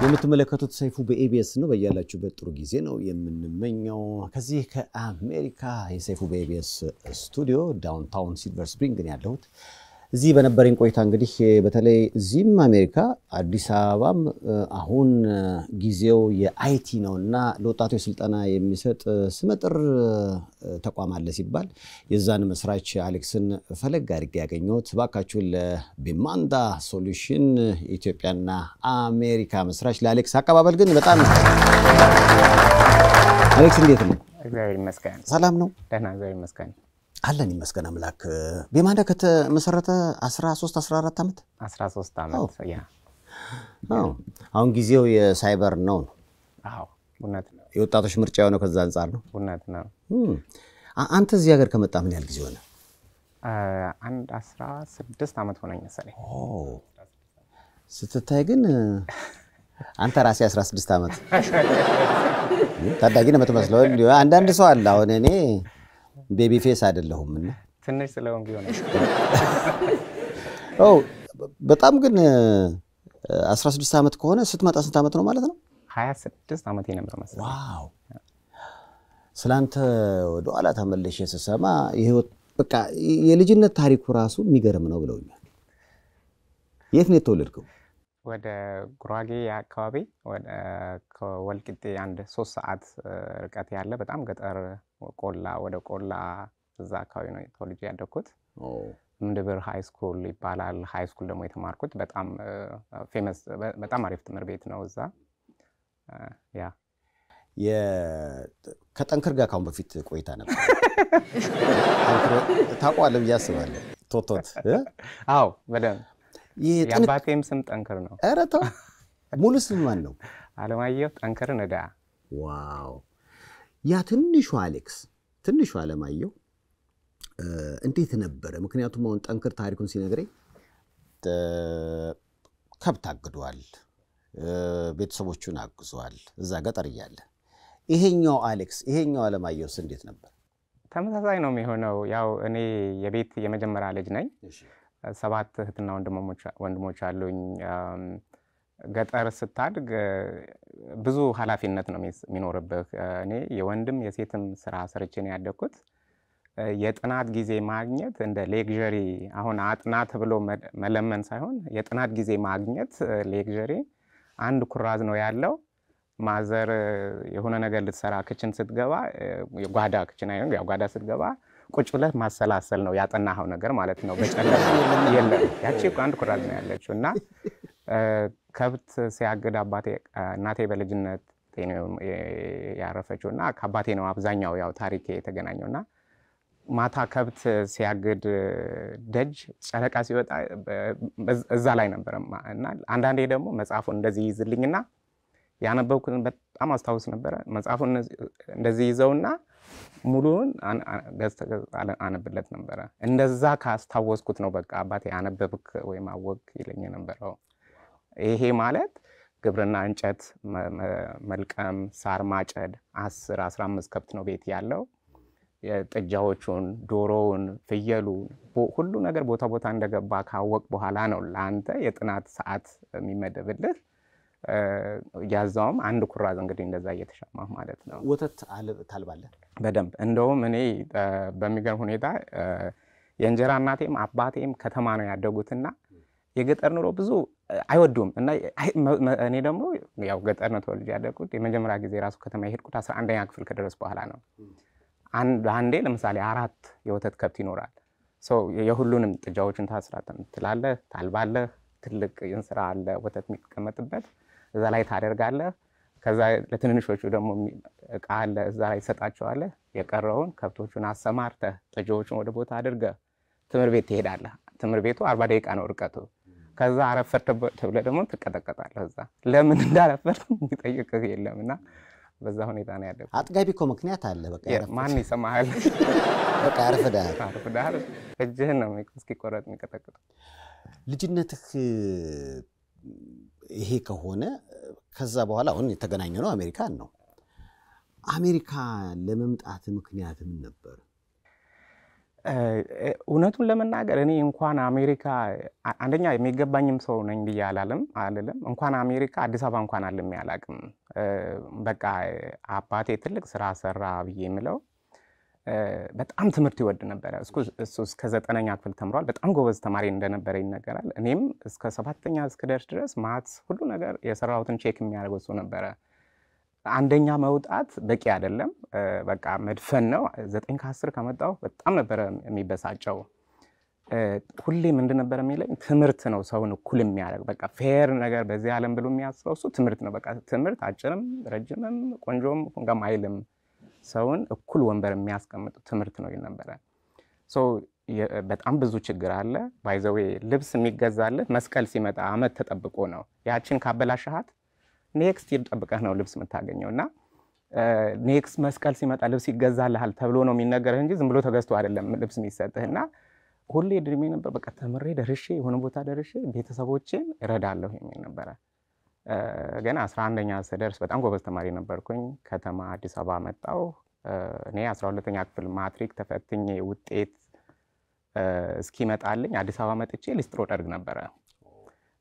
የምትመለከቱት ሰይፉ በኤቢኤስ ነው በእያላችሁበት ጥሩ ጊዜ ነው የምንመኘው ከዚህ ከአሜሪካ የሰይፉ በኤቢኤስ ስቱዲዮ ዳውንታውን ሲልቨር ስፕሪንግ ነው ያለሁት እዚህ በነበረኝ ቆይታ እንግዲህ በተለይ እዚህም አሜሪካ አዲስ አበባም አሁን ጊዜው የአይቲ ነውና ለወጣቶች ስልጠና የሚሰጥ ስመጥር ተቋም አለ ሲባል የዛን መስራች አሌክስን ፈለግ አድርጌ ያገኘሁት ባካችሁ ለቢማንዳ ሶሉሽን ኢትዮጵያና አሜሪካ መስራች ለአሌክስ አቀባበል ግን በጣም አሌክስ እንዴት ነው እግዚአብሔር ይመስገን ሰላም ነው ደህና እግዚአብሔር ይመስገን አለን ይመስገን አምላክ በማንዳ ከተመሰረተ 13 14 አመት 13 አመት ያ አሁን ጊዜው የሳይበር ነው አዎ እውነት ነው የወጣቶች ምርጫ የሆነው ከዛ አንፃር ነው እውነት ነው አንተ እዚህ ሀገር ከመጣ ምን ያህል ጊዜ ሆነ አንድ 16 አመት ሆነኝ መሰለኝ ስትታይ ግን አንተ ራሴ 16 አመት ታዳጊ ነው የምትመስለው አንዳንድ ሰው አለ አሁን እኔ ቤቢ ፌስ አይደለሁምና ትንሽ ስለሆንክ ይሆነ በጣም ግን 16 አመት ከሆነ ስትመጣ ስንት አመት ነው ማለት ነው 26 አመት ነበር መሰለኝ ዋው ስላንተ ወደ ኋላ ተመለሽ ስሰማ የህይወት በቃ የልጅነት ታሪኩ ራሱ የሚገርም ነው ብለውኛል የት ነው የተወለድከው ወደ ጉራጌ አካባቢ ወደ ወልቂጤ አንድ 3 ሰዓት ርቀት ያለ በጣም ገጠር ቆላ ወደ ቆላ እዛ አካባቢ ነው ተወልጄ ያደኩት ምንድብር ሃይ ስኩል ይባላል ሃይ ስኩል ደግሞ የተማርኩት በጣም ፌመስ በጣም አሪፍ ትምህርት ቤት ነው እዛ ያ ከጠንክር ጋር ካሁን በፊት ቆይታ ነበር ታቋለ ብያስባለሁ ቶቶት አዎ በደም የአባቴም ስም ጠንክር ነው ኧረ ተው ሙሉ ስም ማን ነው አለማየሁ ጠንክር ነዳ ዋው ያ ትንሹ አሌክስ ትንሹ አለማየሁ እንዴት ነበር ምክንያቱም አሁን ጠንክር ታሪኩን ሲነግረኝ ከብት አግዷል ቤተሰቦቹን አግዟል እዛ ገጠር ይያለ ይሄኛው አሌክስ ይሄኛው አለማየሁስ እንዴት ነበር ተመሳሳይ ነው የሚሆነው ያው እኔ የቤት የመጀመሪያ ልጅ ነኝ 7 እህትና ወንድሞች አሉኝ ገጠር ስታድግ ብዙ ኃላፊነት ነው የሚኖርብህ እኔ የወንድም የሴትም ስራ ሰርቼ ነው ያደኩት የጥናት ጊዜ ማግኘት እንደ ሌክዠሪ አሁን አጥና ተብሎ መለመን ሳይሆን የጥናት ጊዜ ማግኘት ሌክዠሪ አንድ ኩራዝ ነው ያለው ማዘር የሆነ ነገር ልትሰራ ክችን ስትገባ የጓዳ ክችን አይደል ያው ጓዳ ስትገባ ቁጭ ብለህ ማሰላሰል ነው ያጠናኸው ነገር ማለት ነው በጨለማ የለም ያቺ አንድ ኩራዝ ነው ያለችውና ከብት ሲያገድ አባቴ እናቴ በልጅነት ነው ያረፈችውና ከአባቴ ነው አብዛኛው ያው ታሪክ የተገናኘውና ማታ ከብት ሲያገድ ደጅ ጨረቃ ሲወጣ እዛ ላይ ነበርና አንዳንዴ ደግሞ መጽሐፉን እንደዚህ ይዝልኝና ያነበብኩት በጣም አስተዋውስ ነበር መጽሐፉን እንደዚህ ይዘውና ሙሉውን አነብለት ነበር እንደዛ ካስተዋወስኩት ነው በቃ አባቴ አነበብክ ወይ ማወቅ ይለኝ ነበርው ይሄ ማለት ግብርና እንጨት መልቀም ሳር ማጨድ 10 15 ከብት ነው ቤት ያለው የጥጃዎቹን ዶሮውን ፍየሉ ሁሉ ነገር ቦታ እንደገባ ካወቅ በኋላ ነው ላንተ የጥናት ሰዓት የሚመደብልህ ያዛውም አንድ ኩራዝ እንግዲህ እንደዛ እየተሻማህ ማለት ነው ወተት ታልባለ በደንብ እንደውም እኔ በሚገርም ሁኔታ የእንጀራ እናቴም አባቴም ከተማ ነው ያደጉትና የገጠር ኑሮ ብዙ አይወዱም እና እኔ ደግሞ ያው ገጠር ነው ተወልጄ ያደኩት የመጀመሪያ ጊዜ ራሱ ከተማ የሄድኩት 11ኛ ክፍል ከደረስ በኋላ ነው አንዴ ለምሳሌ 4 የወተት ከብት ይኖራል ሶ የሁሉንም ጥጃዎችን ታስራተን ትላለህ ታልባለህ ትልቅ እንስራ አለ ወተት የሚቀመጥበት እዛ ላይ ታደርጋለህ ከዛ ለትንንሾቹ ደግሞ እቃ አለ እዛ ላይ ተሰጣቸዋለህ የቀረውን ከብቶቹን አሰማርተህ ጥጃዎቹን ወደ ቦታ አድርገህ ትምህርት ቤት ትሄዳለህ ትምህርት ቤቱ 40 ደቂቃ ነው ርቀቱ ከዛ አረፈርተ ተብለ ደግሞ ትቀጠቀጣለህ እዛ ለምን እንዳረፈር የሚጠይቅህ የለምና በዛ ሁኔታ ነው ያደረው አጥጋቢ እኮ ምክንያት አለ በቃ ማን ይሰማሃል በቃ አረፈዳል እጅህን ነው እስኪቆረጥ የሚቀጠቅጠው ልጅነትህ ይሄ ከሆነ ከዛ በኋላ አሁን የተገናኘ ነው አሜሪካን ነው አሜሪካ ለመምጣት ምክንያት ምን ነበር እውነቱን ለመናገር እኔ እንኳን አሜሪካ አንደኛ የሚገባኝም ሰው ነኝ ብዬ አልልም እንኳን አሜሪካ አዲስ አበባ እንኳን አልሜ አላቅም። በቃ አባቴ ትልቅ ስራ ሰራ ብዬ የምለው በጣም ትምህርት ይወድ ነበር። እሱ እስከ 9ኛ ክፍል ተምሯል። በጣም ጎበዝ ተማሪ እንደነበረ ይነገራል። እኔም እስከ 7ኛ እስክደርስ ድረስ ማትስ ሁሉ ነገር የሰራሁትን ቼክ የሚያደርገው እሱ ነበረ። አንደኛ መውጣት በቂ አይደለም፣ በቃ መድፈን ነው። 9 ከ10 ከመጣሁ በጣም ነበር የሚበሳጨው። ሁሌ ምንድን ነበር የሚለኝ ትምህርት ነው ሰውን እኩል የሚያደርግ በቃ ፌር ነገር በዚህ ዓለም ብሎ የሚያስበው እሱ ትምህርት ነው። በቃ ትምህርት አጭርም ረጅምም ቆንጆም ሁንጋም አይልም፣ ሰውን እኩል ወንበር የሚያስቀምጥ ትምህርት ነው ይነበረ። ሶ በጣም ብዙ ችግር አለ። ባይ ዘ ዌይ ልብስ የሚገዛልህ መስቀል ሲመጣ አመት ተጠብቆ ነው። ያችን ካበላሽሃት ኔክስት ይር ጠብቀህ ነው ልብስ የምታገኘውና ኔክስት መስቀል ሲመጣ ልብስ ይገዛልሃል ተብሎ ነው የሚነገርህ እንጂ ዝም ብሎ ተገዝቶ አይደለም ልብስ የሚሰጥህና ሁሌ ድሪሜ ነበር በቃ ተምሬ ደርሼ የሆነ ቦታ ደርሼ ቤተሰቦቼን እረዳለሁ የሚል ነበረ። ገና 11ኛ ስደርስ በጣም ጎበዝ ተማሪ ነበርኩኝ። ከተማ አዲስ አበባ መጣሁ። እኔ 12ኛ ክፍል ማትሪክ ተፈትኜ ውጤት እስኪመጣልኝ አዲስ አበባ መጥቼ ሊስትሮ ጠርግ ነበረ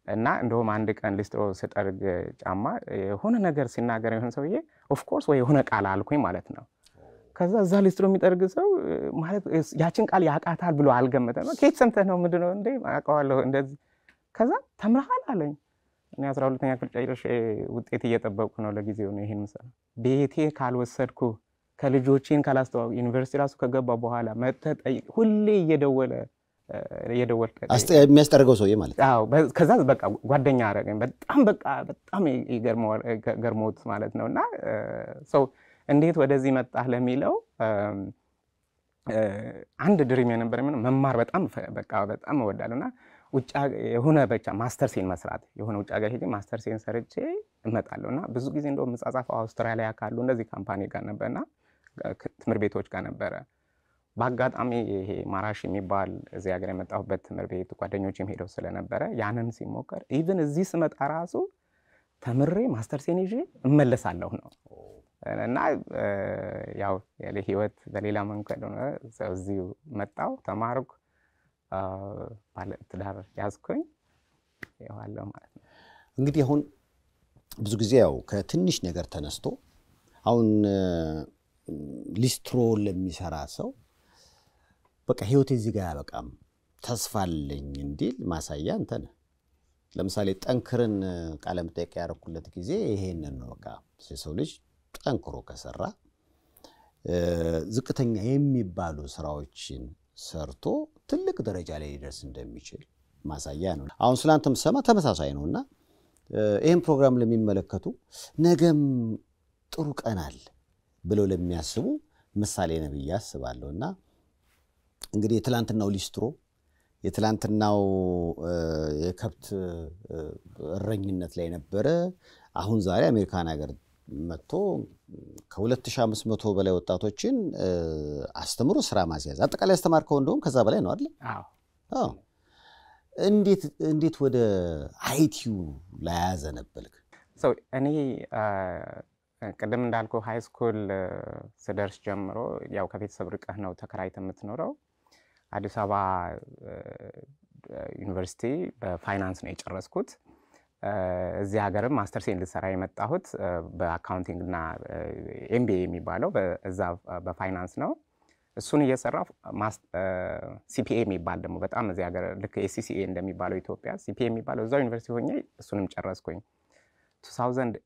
እና እንደውም አንድ ቀን ሊስትሮ ስጠርግ ጫማ የሆነ ነገር ሲናገር ይሆን ሰውዬ ኦፍ ኮርስ ወይ የሆነ ቃል አልኩኝ ማለት ነው። ከዛ እዛ ሊስትሮ የሚጠርግ ሰው ማለት ያችን ቃል ያቃታል ብሎ አልገመተም። ከየት ሰምተህ ነው ምንድነው እንዴ አውቀዋለሁ እንደዚህ። ከዛ ተምረሃል አለኝ። እኔ 12ኛ ክፍል ጨርሼ ውጤት እየጠበቅኩ ነው ለጊዜው ነው ይሄን መሰለ ቤቴ ካልወሰድኩ ከልጆቼን ካላስተዋው ዩኒቨርሲቲ ራሱ ከገባ በኋላ መተጠይ ሁሌ እየደወለ የሚያስጠርገው ሰውዬ ማለት ነው። አዎ ከዛ በቃ ጓደኛ አደረገኝ። በጣም ገርሞት ማለት ነውና ሰው እንዴት ወደዚህ መጣህ ለሚለው አንድ ድሪም የነበረ ምን መማር በጣም እወዳለሁና ውጭ የሆነ በቃ ማስተርሴን መስራት የሆነ ውጭ ሀገር ሄጄ ማስተርሴን ሰርቼ እመጣለሁና ብዙ ጊዜ እንደው መጻጻፈው አውስትራሊያ ካሉ እንደዚህ ካምፓኒ ጋር ነበርና ትምህርት ቤቶች ጋር ነበረ። በአጋጣሚ ይሄ ማራሽ የሚባል እዚህ ሀገር የመጣሁበት ትምህርት ቤት ጓደኞቼም ሄደው ስለነበረ ያንን ሲሞከር ኢቭን እዚህ ስመጣ ራሱ ተምሬ ማስተርሴን ይዤ እመለሳለሁ ነው እና ያው ለህይወት በሌላ መንገድ ነው እዚሁ መጣሁ ተማርኩ ባለ ትዳር ያዝኩኝ ያለው ማለት ነው። እንግዲህ አሁን ብዙ ጊዜ ያው ከትንሽ ነገር ተነስቶ አሁን ሊስትሮ ለሚሰራ ሰው በቃ ህይወቴ እዚህ ጋር ያበቃም ተስፋለኝ እንዲል ማሳያ እንተ ነህ። ለምሳሌ ጠንክርን ቃለም ጠይቅ ያረኩለት ጊዜ ይሄንን ነው። በቃ ሰው ልጅ ጠንክሮ ከሰራ ዝቅተኛ የሚባሉ ስራዎችን ሰርቶ ትልቅ ደረጃ ላይ ሊደርስ እንደሚችል ማሳያ ነው። አሁን ስላንተም ሰማ ተመሳሳይ ነውና ይሄን ፕሮግራም ለሚመለከቱ ነገም ጥሩ ቀን አለ ብለው ለሚያስቡ ምሳሌ ነው ብዬ አስባለሁና እንግዲህ የትላንትናው ሊስትሮ የትላንትናው የከብት እረኝነት ላይ ነበረ። አሁን ዛሬ አሜሪካን ሀገር መጥቶ ከ2500 በላይ ወጣቶችን አስተምሮ ስራ ማስያዝ አጠቃላይ አስተማርከው እንደውም ከዛ በላይ ነው አይደል? አዎ። እንዴት ወደ አይቲዩ ላይ ያዘነበልክ? እኔ ቀደም እንዳልኩ ሃይ ስኩል ስደርስ ጀምሮ ያው ከቤተሰብ ርቀህ ነው ተከራይተህ የምትኖረው። አዲስ አበባ ዩኒቨርሲቲ በፋይናንስ ነው የጨረስኩት። እዚህ ሀገርም ማስተርሴን ልሰራ የመጣሁት በአካውንቲንግ እና ኤምቢኤ የሚባለው በዛ በፋይናንስ ነው። እሱን እየሰራሁ ሲፒኤ የሚባል ደግሞ በጣም እዚህ ሀገር ልክ ኤሲሲኤ እንደሚባለው ኢትዮጵያ ሲፒኤ የሚባለው እዛው ዩኒቨርሲቲ ሆኜ እሱንም ጨረስኩኝ። 2008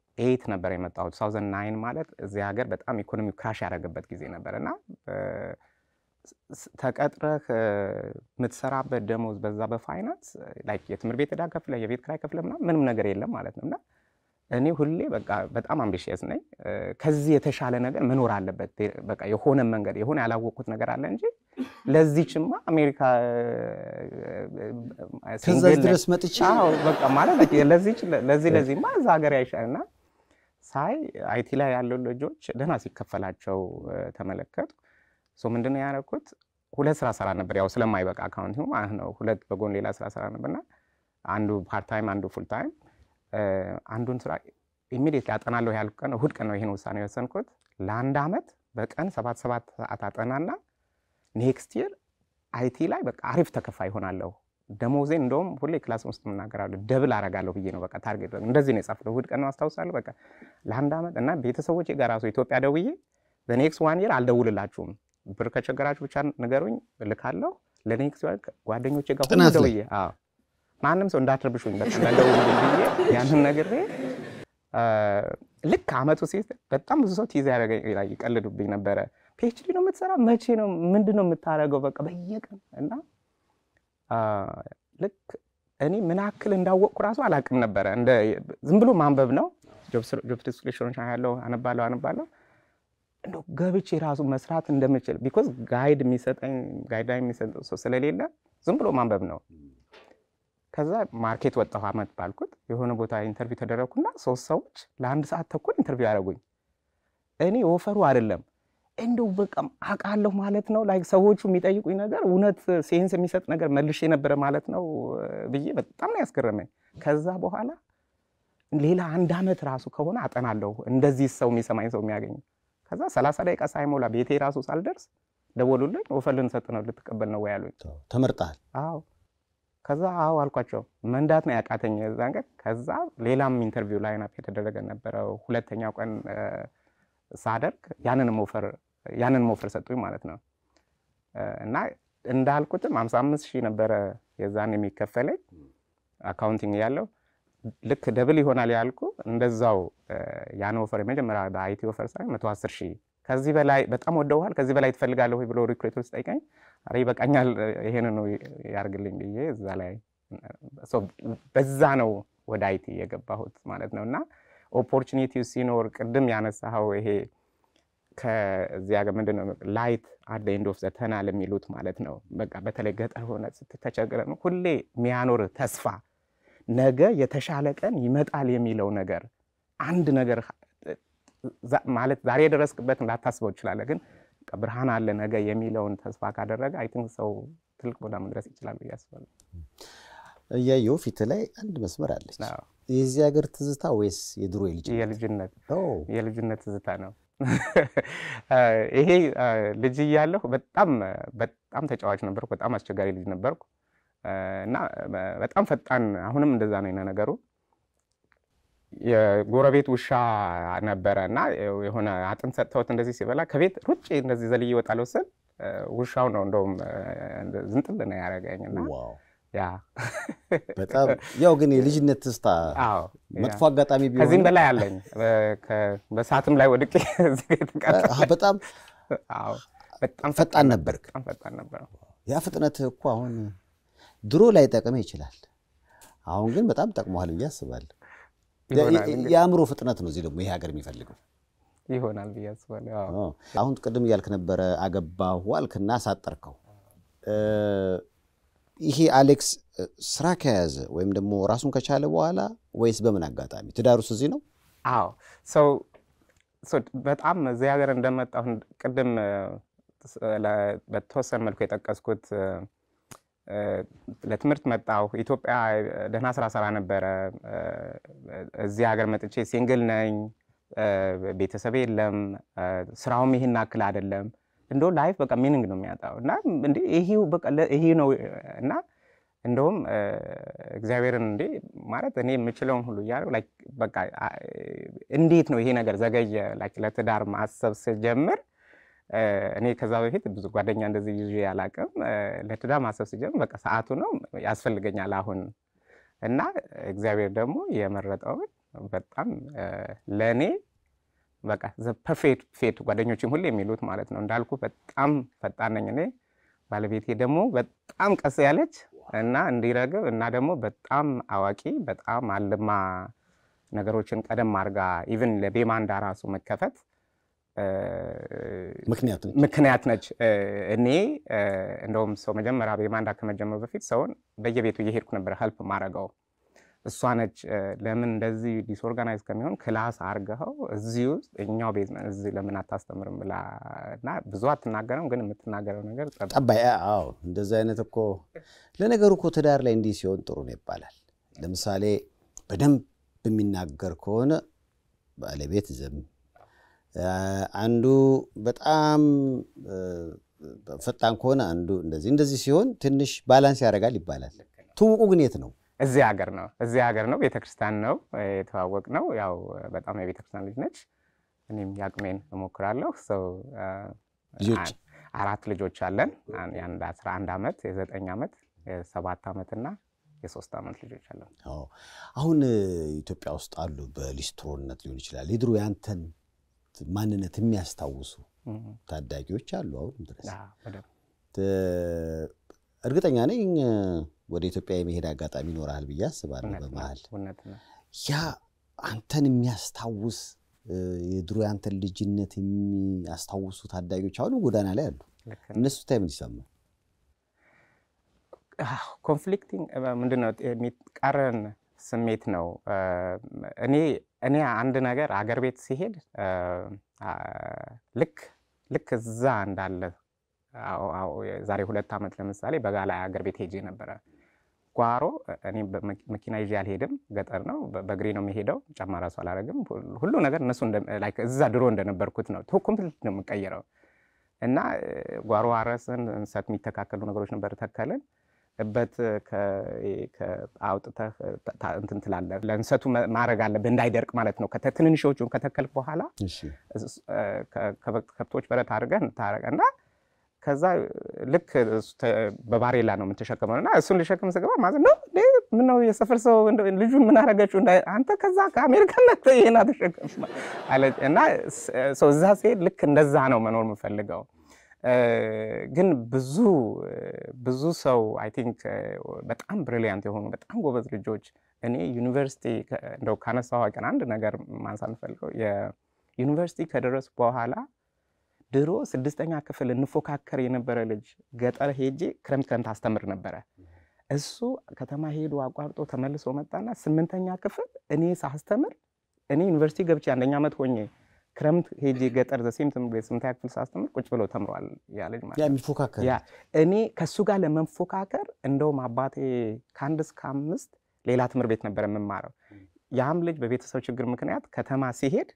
ነበር የመጣሁት። 2009 ማለት እዚህ ሀገር በጣም ኢኮኖሚ ክራሽ ያደረገበት ጊዜ ነበርና ተቀጥረህ የምትሰራበት ደሞዝ በዛ በፋይናንስ ላይክ የትምህርት ቤት ዕዳ ከፍለህ የቤት ኪራይ ከፍለህ ምንም ነገር የለም ማለት ነውና እኔ ሁሌ በቃ በጣም አምቢሺየስ ነኝ። ከዚህ የተሻለ ነገር መኖር አለበት። በቃ የሆነ መንገድ የሆነ ያላወቁት ነገር አለ እንጂ ለዚህማ አሜሪካ ከዛ ድረስ መጥቼ በቃ ማለት ለዚህማ እዛ ሀገር ያይሻልና ሳይ አይቲ ላይ ያለው ልጆች ደህና ሲከፈላቸው ተመለከቱ። ምንድነው ያደረኩት? ሁለት ስራ ሰራ ነበር። ያው ስለማይበቃ አካውንቲንግ ማለት ነው። ሁለት በጎን ሌላ ስራ ሰራ ነበርና አንዱ ፓርት ታይም አንዱ ፉል ታይም። አንዱን ስራ ኢሚዲየትሊ አጠናለሁ ያልኩ ቀን እሁድ ቀን ነው ይሄን ውሳኔ ወሰንኩት። ለአንድ አመት በቀን 7 ሰዓት አጠናና ኔክስት ይር አይቲ ላይ በቃ አሪፍ ተከፋይ ሆናለሁ ደሞዜን እንደውም ሁሌ ክላስ ውስጥ ምናገራለሁ ደብል አረጋለሁ ብዬ ነው በቃ ታርጌት እንደዚህ ነው የጻፍኩት እሑድ ቀን ነው አስታውሳለሁ በቃ ለአንድ ዓመት እና ቤተሰቦቼ ጋር ራሱ ኢትዮጵያ ደውዬ በኔክስት 1 year አልደውልላችሁም ብር ከቸገራችሁ ብቻ ንገሩኝ ልካለሁ ለኔክስት ጓደኞቼ ጋር ሁሉ ደውዬ ማንም ሰው እንዳትረብሹኝ በቃ ለደውልልኝ ብዬ ያንን ነገር ልክ አመቱ ሲት በጣም ብዙ ሰው ቲዝ ያደረገኝ ይቀልዱብኝ ነበረ ፒኤችዲ ነው የምትሰራው መቼ ነው ምንድነው የምታረገው በቃ በየቀን እና ልክ እኔ ምን አክል እንዳወቅኩ ራሱ አላቅም ነበር እንደ ዝም ብሎ ማንበብ ነው ጆብ ዲስክሪፕሽን ያለው አነባለሁ እንደው ገብቼ ራሱ መስራት እንደምችል ቢኮዝ ጋይድላይን የሚሰጠው ሰው ስለሌለ ዝም ብሎ ማንበብ ነው ከዛ ማርኬት ወጣሁ አመት ባልኩት የሆነ ቦታ ኢንተርቪው ተደረኩና 3 ሰዎች ለ1 ሰዓት ተኩል ኢንተርቪው ያደረጉኝ እኔ ኦፈሩ አይደለም እንደው በቃ አቃለሁ ማለት ነው ላይክ ሰዎቹ የሚጠይቁኝ ነገር እውነት ሴንስ የሚሰጥ ነገር መልሼ ነበር ማለት ነው ብዬ በጣም ነው ያስገረመኝ ከዛ በኋላ ሌላ 1 አመት ራሱ ከሆነ አጠናለሁ እንደዚህ ሰው የሚሰማኝ ሰው የሚያገኝ ከዛ 30 ደቂቃ ሳይሞላ ቤቴ ራሱ ሳልደርስ ደወሉልኝ ኦፈር ልንሰጥ ነው ልትቀበል ነው ወይ ያሉኝ ተመርጣል አዎ ከዛ አዎ አልኳቸው መንዳት ነው ያቃተኝ እዛን ቀን ከዛ ሌላም ኢንተርቪው ላይ ናት የተደረገ ነበር ሁለተኛው ቀን ሳደርግ ያንን ኦፈር ሰጡኝ ማለት ነው እና እንዳልኩትም 55000 ነበር የዛን የሚከፈለኝ አካውንቲንግ ያለው ልክ ደብል ይሆናል ያልኩ እንደዛው ያን ኦፈር የመጀመሪያ በአይቲ ኦፈር ሳይ 110000 ከዚህ በላይ በጣም ወደውሃል ከዚህ በላይ ትፈልጋለህ ወይ ብሎ ሪክሩተር ሲጠይቀኝ አሬ በቃኛል ይሄን ነው ያርግልኝ ብዬ እዛ ላይ በዛ ነው ወደ አይቲ የገባሁት ማለት ነውና ኦፖርቹኒቲው ሲኖር ቅድም ያነሳው ይሄ ከዚያ ጋር ምንድነው ላይት አት ዘ ኤንድ ኦፍ ዘ ተናል የሚሉት ማለት ነው በቃ በተለይ ገጠር ሆነ ስትተቸገረ ነው ሁሌ የሚያኖር ተስፋ ነገ የተሻለ ቀን ይመጣል የሚለው ነገር አንድ ነገር ማለት ዛሬ የደረስክበትን ላታስበው ይችላል ግን ብርሃን አለ ነገ የሚለውን ተስፋ ካደረገ አይ ቲንክ ሰው ትልቅ ቦታ መድረስ ይችላል ያስባለሁ ያየው ፊት ላይ አንድ መስመር አለች የዚህ ሀገር ትዝታ ወይስ የድሮ የልጅነት ትዝታ ነው ይሄ ልጅ ያለው በጣም ተጫዋች ነበርኩ በጣም አስቸጋሪ ልጅ ነበርኩ እና በጣም ፈጣን አሁንም እንደዛ ነው ነገሩ የጎረቤት ውሻ ነበርና የሆነ አጥንት ሰጥተውት እንደዚህ ሲበላ ከቤት ሩጭ እንደዚህ ዘልዬ ወጣለው ስል ውሻው ነው እንደውም ዝንጥል ነው ያረጋኝና ዋው ያ በጣም ያው ግን የልጅነት ትስታ መጥፎ አጋጣሚ ቢሆን ከዚህም በላይ አለኝ በሳትም ላይ ወድቄ እዚህ ተቀጣ በጣም ፈጣን ነበር ያ ፍጥነት እኮ አሁን ድሮ ላይ ጠቀመ ይችላል አሁን ግን በጣም ጠቅሟል ብዬ አስባለሁ ያምሮ ፍጥነት ነው እዚህ ደግሞ ይሄ ሀገር የሚፈልገው ይሆናል ብዬ አስባለሁ አሁን ቅድም ያልክ ነበር አገባሁ አልክና ሳጠርከው ይሄ አሌክስ ስራ ከያዘ ወይም ደግሞ ራሱን ከቻለ በኋላ ወይስ በምን አጋጣሚ ትዳሩስ እዚህ ነው አዎ በጣም እዚህ ሀገር እንደመጣሁ ቅድም በተወሰነ መልኩ የጠቀስኩት ለትምህርት መጣሁ ኢትዮጵያ ደህና ስራ ሰራ ነበር እዚህ ሀገር መጥቼ ሲንግል ነኝ ቤተሰብ የለም ስራውም ይሄን አክል አይደለም እንደው ላይፍ በቃ ሚኒንግ ነው የሚያጣው እና እንዴ ይሄው በቃ ይሄ ነው እና እንደውም እግዚአብሔርን እንዴ ማለት እኔ የምችለውን ሁሉ ያለው ላይክ በቃ እንዴት ነው ይሄ ነገር ዘገየ ላይክ ለትዳር ማሰብ ሲጀምር እኔ ከዛ በፊት ብዙ ጓደኛ እንደዚህ ይዤ ያላቀም ለትዳር ማሰብ ሲጀምር በቃ ሰዓቱ ነው ያስፈልገኛል አሁን እና እግዚአብሔር ደግሞ የመረጠው በጣም ለኔ በቃ ዘ ፐርፌክት ፊት ጓደኞቼም ሁሉ የሚሉት ማለት ነው እንዳልኩ በጣም ፈጣን ነኝ እኔ ባለቤቴ ደግሞ በጣም ቀስ ያለች እና እንዲረግብ እና ደግሞ በጣም አዋቂ በጣም አልማ ነገሮችን ቀደም አርጋ ኢቭን ለቤማንዳ ራሱ መከፈት ምክንያት ነች እኔ እንደውም ሰው መጀመሪያ ቤማንዳ ከመጀመሩ በፊት ሰውን በየቤቱ እየሄድኩ ነበር ሄልፕ ማረጋው እሷ ነች ለምን እንደዚህ ዲስኦርጋናይዝ ከሚሆን ክላስ አርገው እዚሁ እኛው ቤዝመንት እዚህ ለምን አታስተምርም ብላና ብዙ አትናገረም ግን የምትናገረው ነገር ጠባይ አዎ እንደዛ አይነት እኮ ለነገሩ እኮ ትዳር ላይ እንዲህ ሲሆን ጥሩ ነው ይባላል ለምሳሌ በደንብ በሚናገር ከሆነ ባለቤት ዝም አንዱ በጣም ፈጣን ከሆነ አንዱ እንደዚህ ሲሆን ትንሽ ባላንስ ያደርጋል ይባላል ትውቁ ግን የት ነው እዚህ ሀገር ነው ቤተክርስቲያን ነው የተዋወቅ ነው ያው በጣም የቤተክርስቲያን ልጅ ነች እኔም ያቅሜን እሞክራለሁ ልጆች 4 ልጆች አለን አንድ 11 አመት የ9 አመት የ7 አመት እና የ3 አመት ልጆች አለን አሁን ኢትዮጵያ ውስጥ አሉ በሊስትሮነት ሊሆን ይችላል ይድሩ ያንተን ማንነት የሚያስታውሱ ታዳጊዎች አሉ አሁን ድረስ እርግጠኛ ነኝ ወደ ኢትዮጵያ የመሄድ አጋጣሚ ይኖራል ብዬ አስባለሁ በመሃል ያ አንተን የሚያስታውስ የድሮ ያንተን ልጅነት የሚያስታውሱ ታዳጊዎች አሁን ጎዳና ላይ አሉ እነሱ ታይምን ይሰማል ኮንፍሊክቲንግ ምንድነው የሚቃረን ስሜት ነው እኔ አንድ ነገር አገር ቤት ሲሄድ ልክ እዛ እንዳለ ዛሬ 2 አመት ለምሳሌ በጋላ አገር ቤት ሄጄ ነበር ጓሮ እኔ በመኪና ይዤ አልሄድም ገጠር ነው በእግሬ ነው የሚሄደው ጫማ ራሱ አላረግም ሁሉ ነገር እነሱ ላይክ እዛ ድሮ እንደነበርኩት ነው ኮምፕሊት ነው የምቀየረው እና ጓሮ አረስን እንሰት የሚተካከሉ ነገሮች ነበር ተከለን በት ከአውጥተህ እንትን ትላለህ ለእንሰቱ ማረግ አለብህ እንዳይደርቅ ማለት ነው ከትንንሾቹን ከተከልክ በኋላ እሺ ከብቶች በረት አድርገን ታረቀና ከዛ ልክ በባሬላ ነው የምትሸከመውና እሱን ልሸከም ስገባ ማለት ነው ምን ነው የሰፈር ሰው ልጁን ምን አረጋችሁ አንተ ከዛ ከአሜሪካ መጣ ይሄና ተሸከም አለ እና እዛ ሲሄድ ልክ እንደዛ ነው መኖር የምፈልገው ግን ብዙ ሰው አይ ቲንክ በጣም ብሪሊያንት የሆኑ በጣም ጎበዝ ልጆች እኔ ዩኒቨርሲቲ እንደው ካነሳው አቀን አንድ ነገር ማንሳት ፈልገው የዩኒቨርሲቲ ከደረስ በኋላ ድሮ 6ኛ ክፍል እንፎካከር የነበረ ልጅ ገጠር ሄጄ ክረምት አስተምር ነበር እሱ ከተማ ሄዶ አቋርጦ ተመልሶ መጣና 8ኛ ክፍል እኔ ሳስተምር እኔ ዩኒቨርሲቲ ገብቼ አንደኛ አመት ሆኜ ክረምት ሄጄ ገጠር ዘሴም ትምህርት 8ኛ ክፍል ሳስተምር ቁጭ ብሎ ተምሯል ያ ልጅ ማለት ያ የሚፎካከር ያ እኔ ከሱ ጋር ለመፎካከር እንደውም አባቴ ከ1 እስከ 5 ሌላ ትምህርት ቤት ነበር የምማረው ያም ልጅ በቤተሰብ ችግር ምክንያት ከተማ ሲሄድ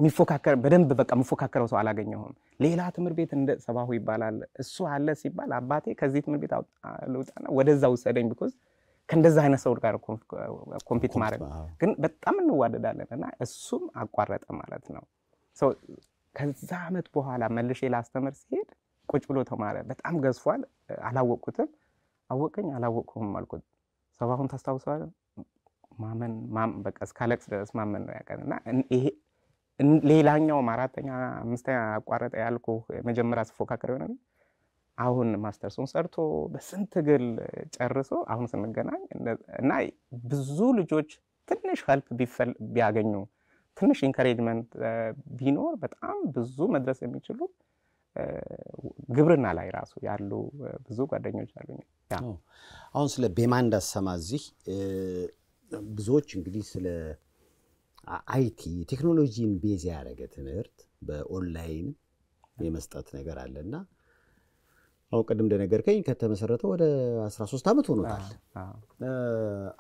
ሚፎካከር በደንብ በቃ መፎካከረው ሰው አላገኘሁም ሌላ ትምህርት ቤት እንደ ሰባሁ ይባላል እሱ አለ ሲባል አባቴ ከዚህ ትምህርት ቤት አውጣና ወደዛው ወሰደኝ because ከእንደዛ አይነት ሰው ጋር ኮምፒት ማድረግ ግን በጣም እንዋደዳለንና እሱም አቋረጠ ማለት ነው so ከዛ አመት በኋላ መልሼ ላስተምር ሲሄድ ቁጭ ብሎ ተማረ በጣም ገዝፏል አላወቅኩትም አወቀኝ አላወቅኩም አልኩት ሰባሁን ታስታውሳለ ማመን በቃ እስካለክስ ድረስ ማመን ነው ያቀና ይሄ ሌላኛው 4ኛ 5ኛ አቋረጠ ያልኩ መጀመሪያ ስፎካከር ይሆናል አሁን ማስተርሱን ሰርቶ በስንት ግል ጨርሶ አሁን ስንገናኝ እና ብዙ ልጆች ትንሽ ሄልፕ ቢያገኙ ትንሽ ኢንካሬጅመንት ቢኖር በጣም ብዙ መድረስ የሚችሉ ግብርና ላይ ራሱ ያሉ ብዙ ጓደኞች አሉኝ አሁን ስለ ቤማንዳ ሰማዚ ብዙዎች እንግዲህ ስለ አይቲ ቴክኖሎጂን ቤዝ ያደረገ ትምህርት በኦንላይን የመስጠት ነገር አለና አው ቀደም እንደነገርከኝ ከተመሰረተ ወደ 13 አመት ሆኖታል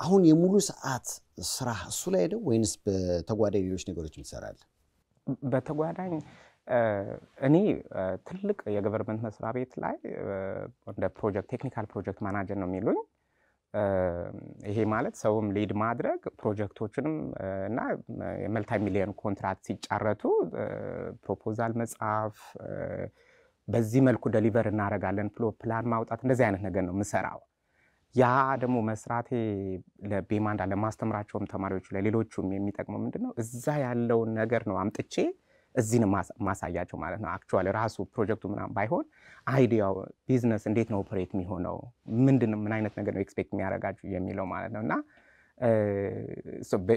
አሁን የሙሉ ሰዓት ስራ እሱ ላይ ነው ወይንስ በተጓዳኝ ሌሎች ነገሮች ይሰራል በተጓዳኝ እኔ ትልቅ የገቨርንመንት መስሪያ ቤት ላይ እንደ ፕሮጀክት ቴክኒካል ፕሮጀክት ማናጀር ነው የሚሉኝ ይሄ ማለት ሰውም ሊድ ማድረግ ፕሮጀክቶችንም እና የመልቲ ሚሊዮን ኮንትራክት ሲጫረቱ ፕሮፖዛል መጻፍ በዚህ መልኩ ዴሊቨር እናረጋለን ፕላን ማውጣት እንደዚህ አይነት ነገር ነው መሰራው ያ ደግሞ መስራቴ ለቤማንዳ ለማስተምራቸውም ተማሪዎች ለሌሎቹም የሚጠቅመው ምንድነው እዛ ያለው ነገር ነው አምጥቼ እዚህ ነው ማሳያቸው ማለት ነው አክቹአሊ ራሱ ፕሮጀክቱ ምናምን ባይሆን አይዲያው ቢዝነስ እንዴት ነው ኦፕሬት የሚሆነው ምንድነው ምን አይነት ነገር ነው ኤክስፔክት የሚያረጋችሁ የሚለው ማለት ነውና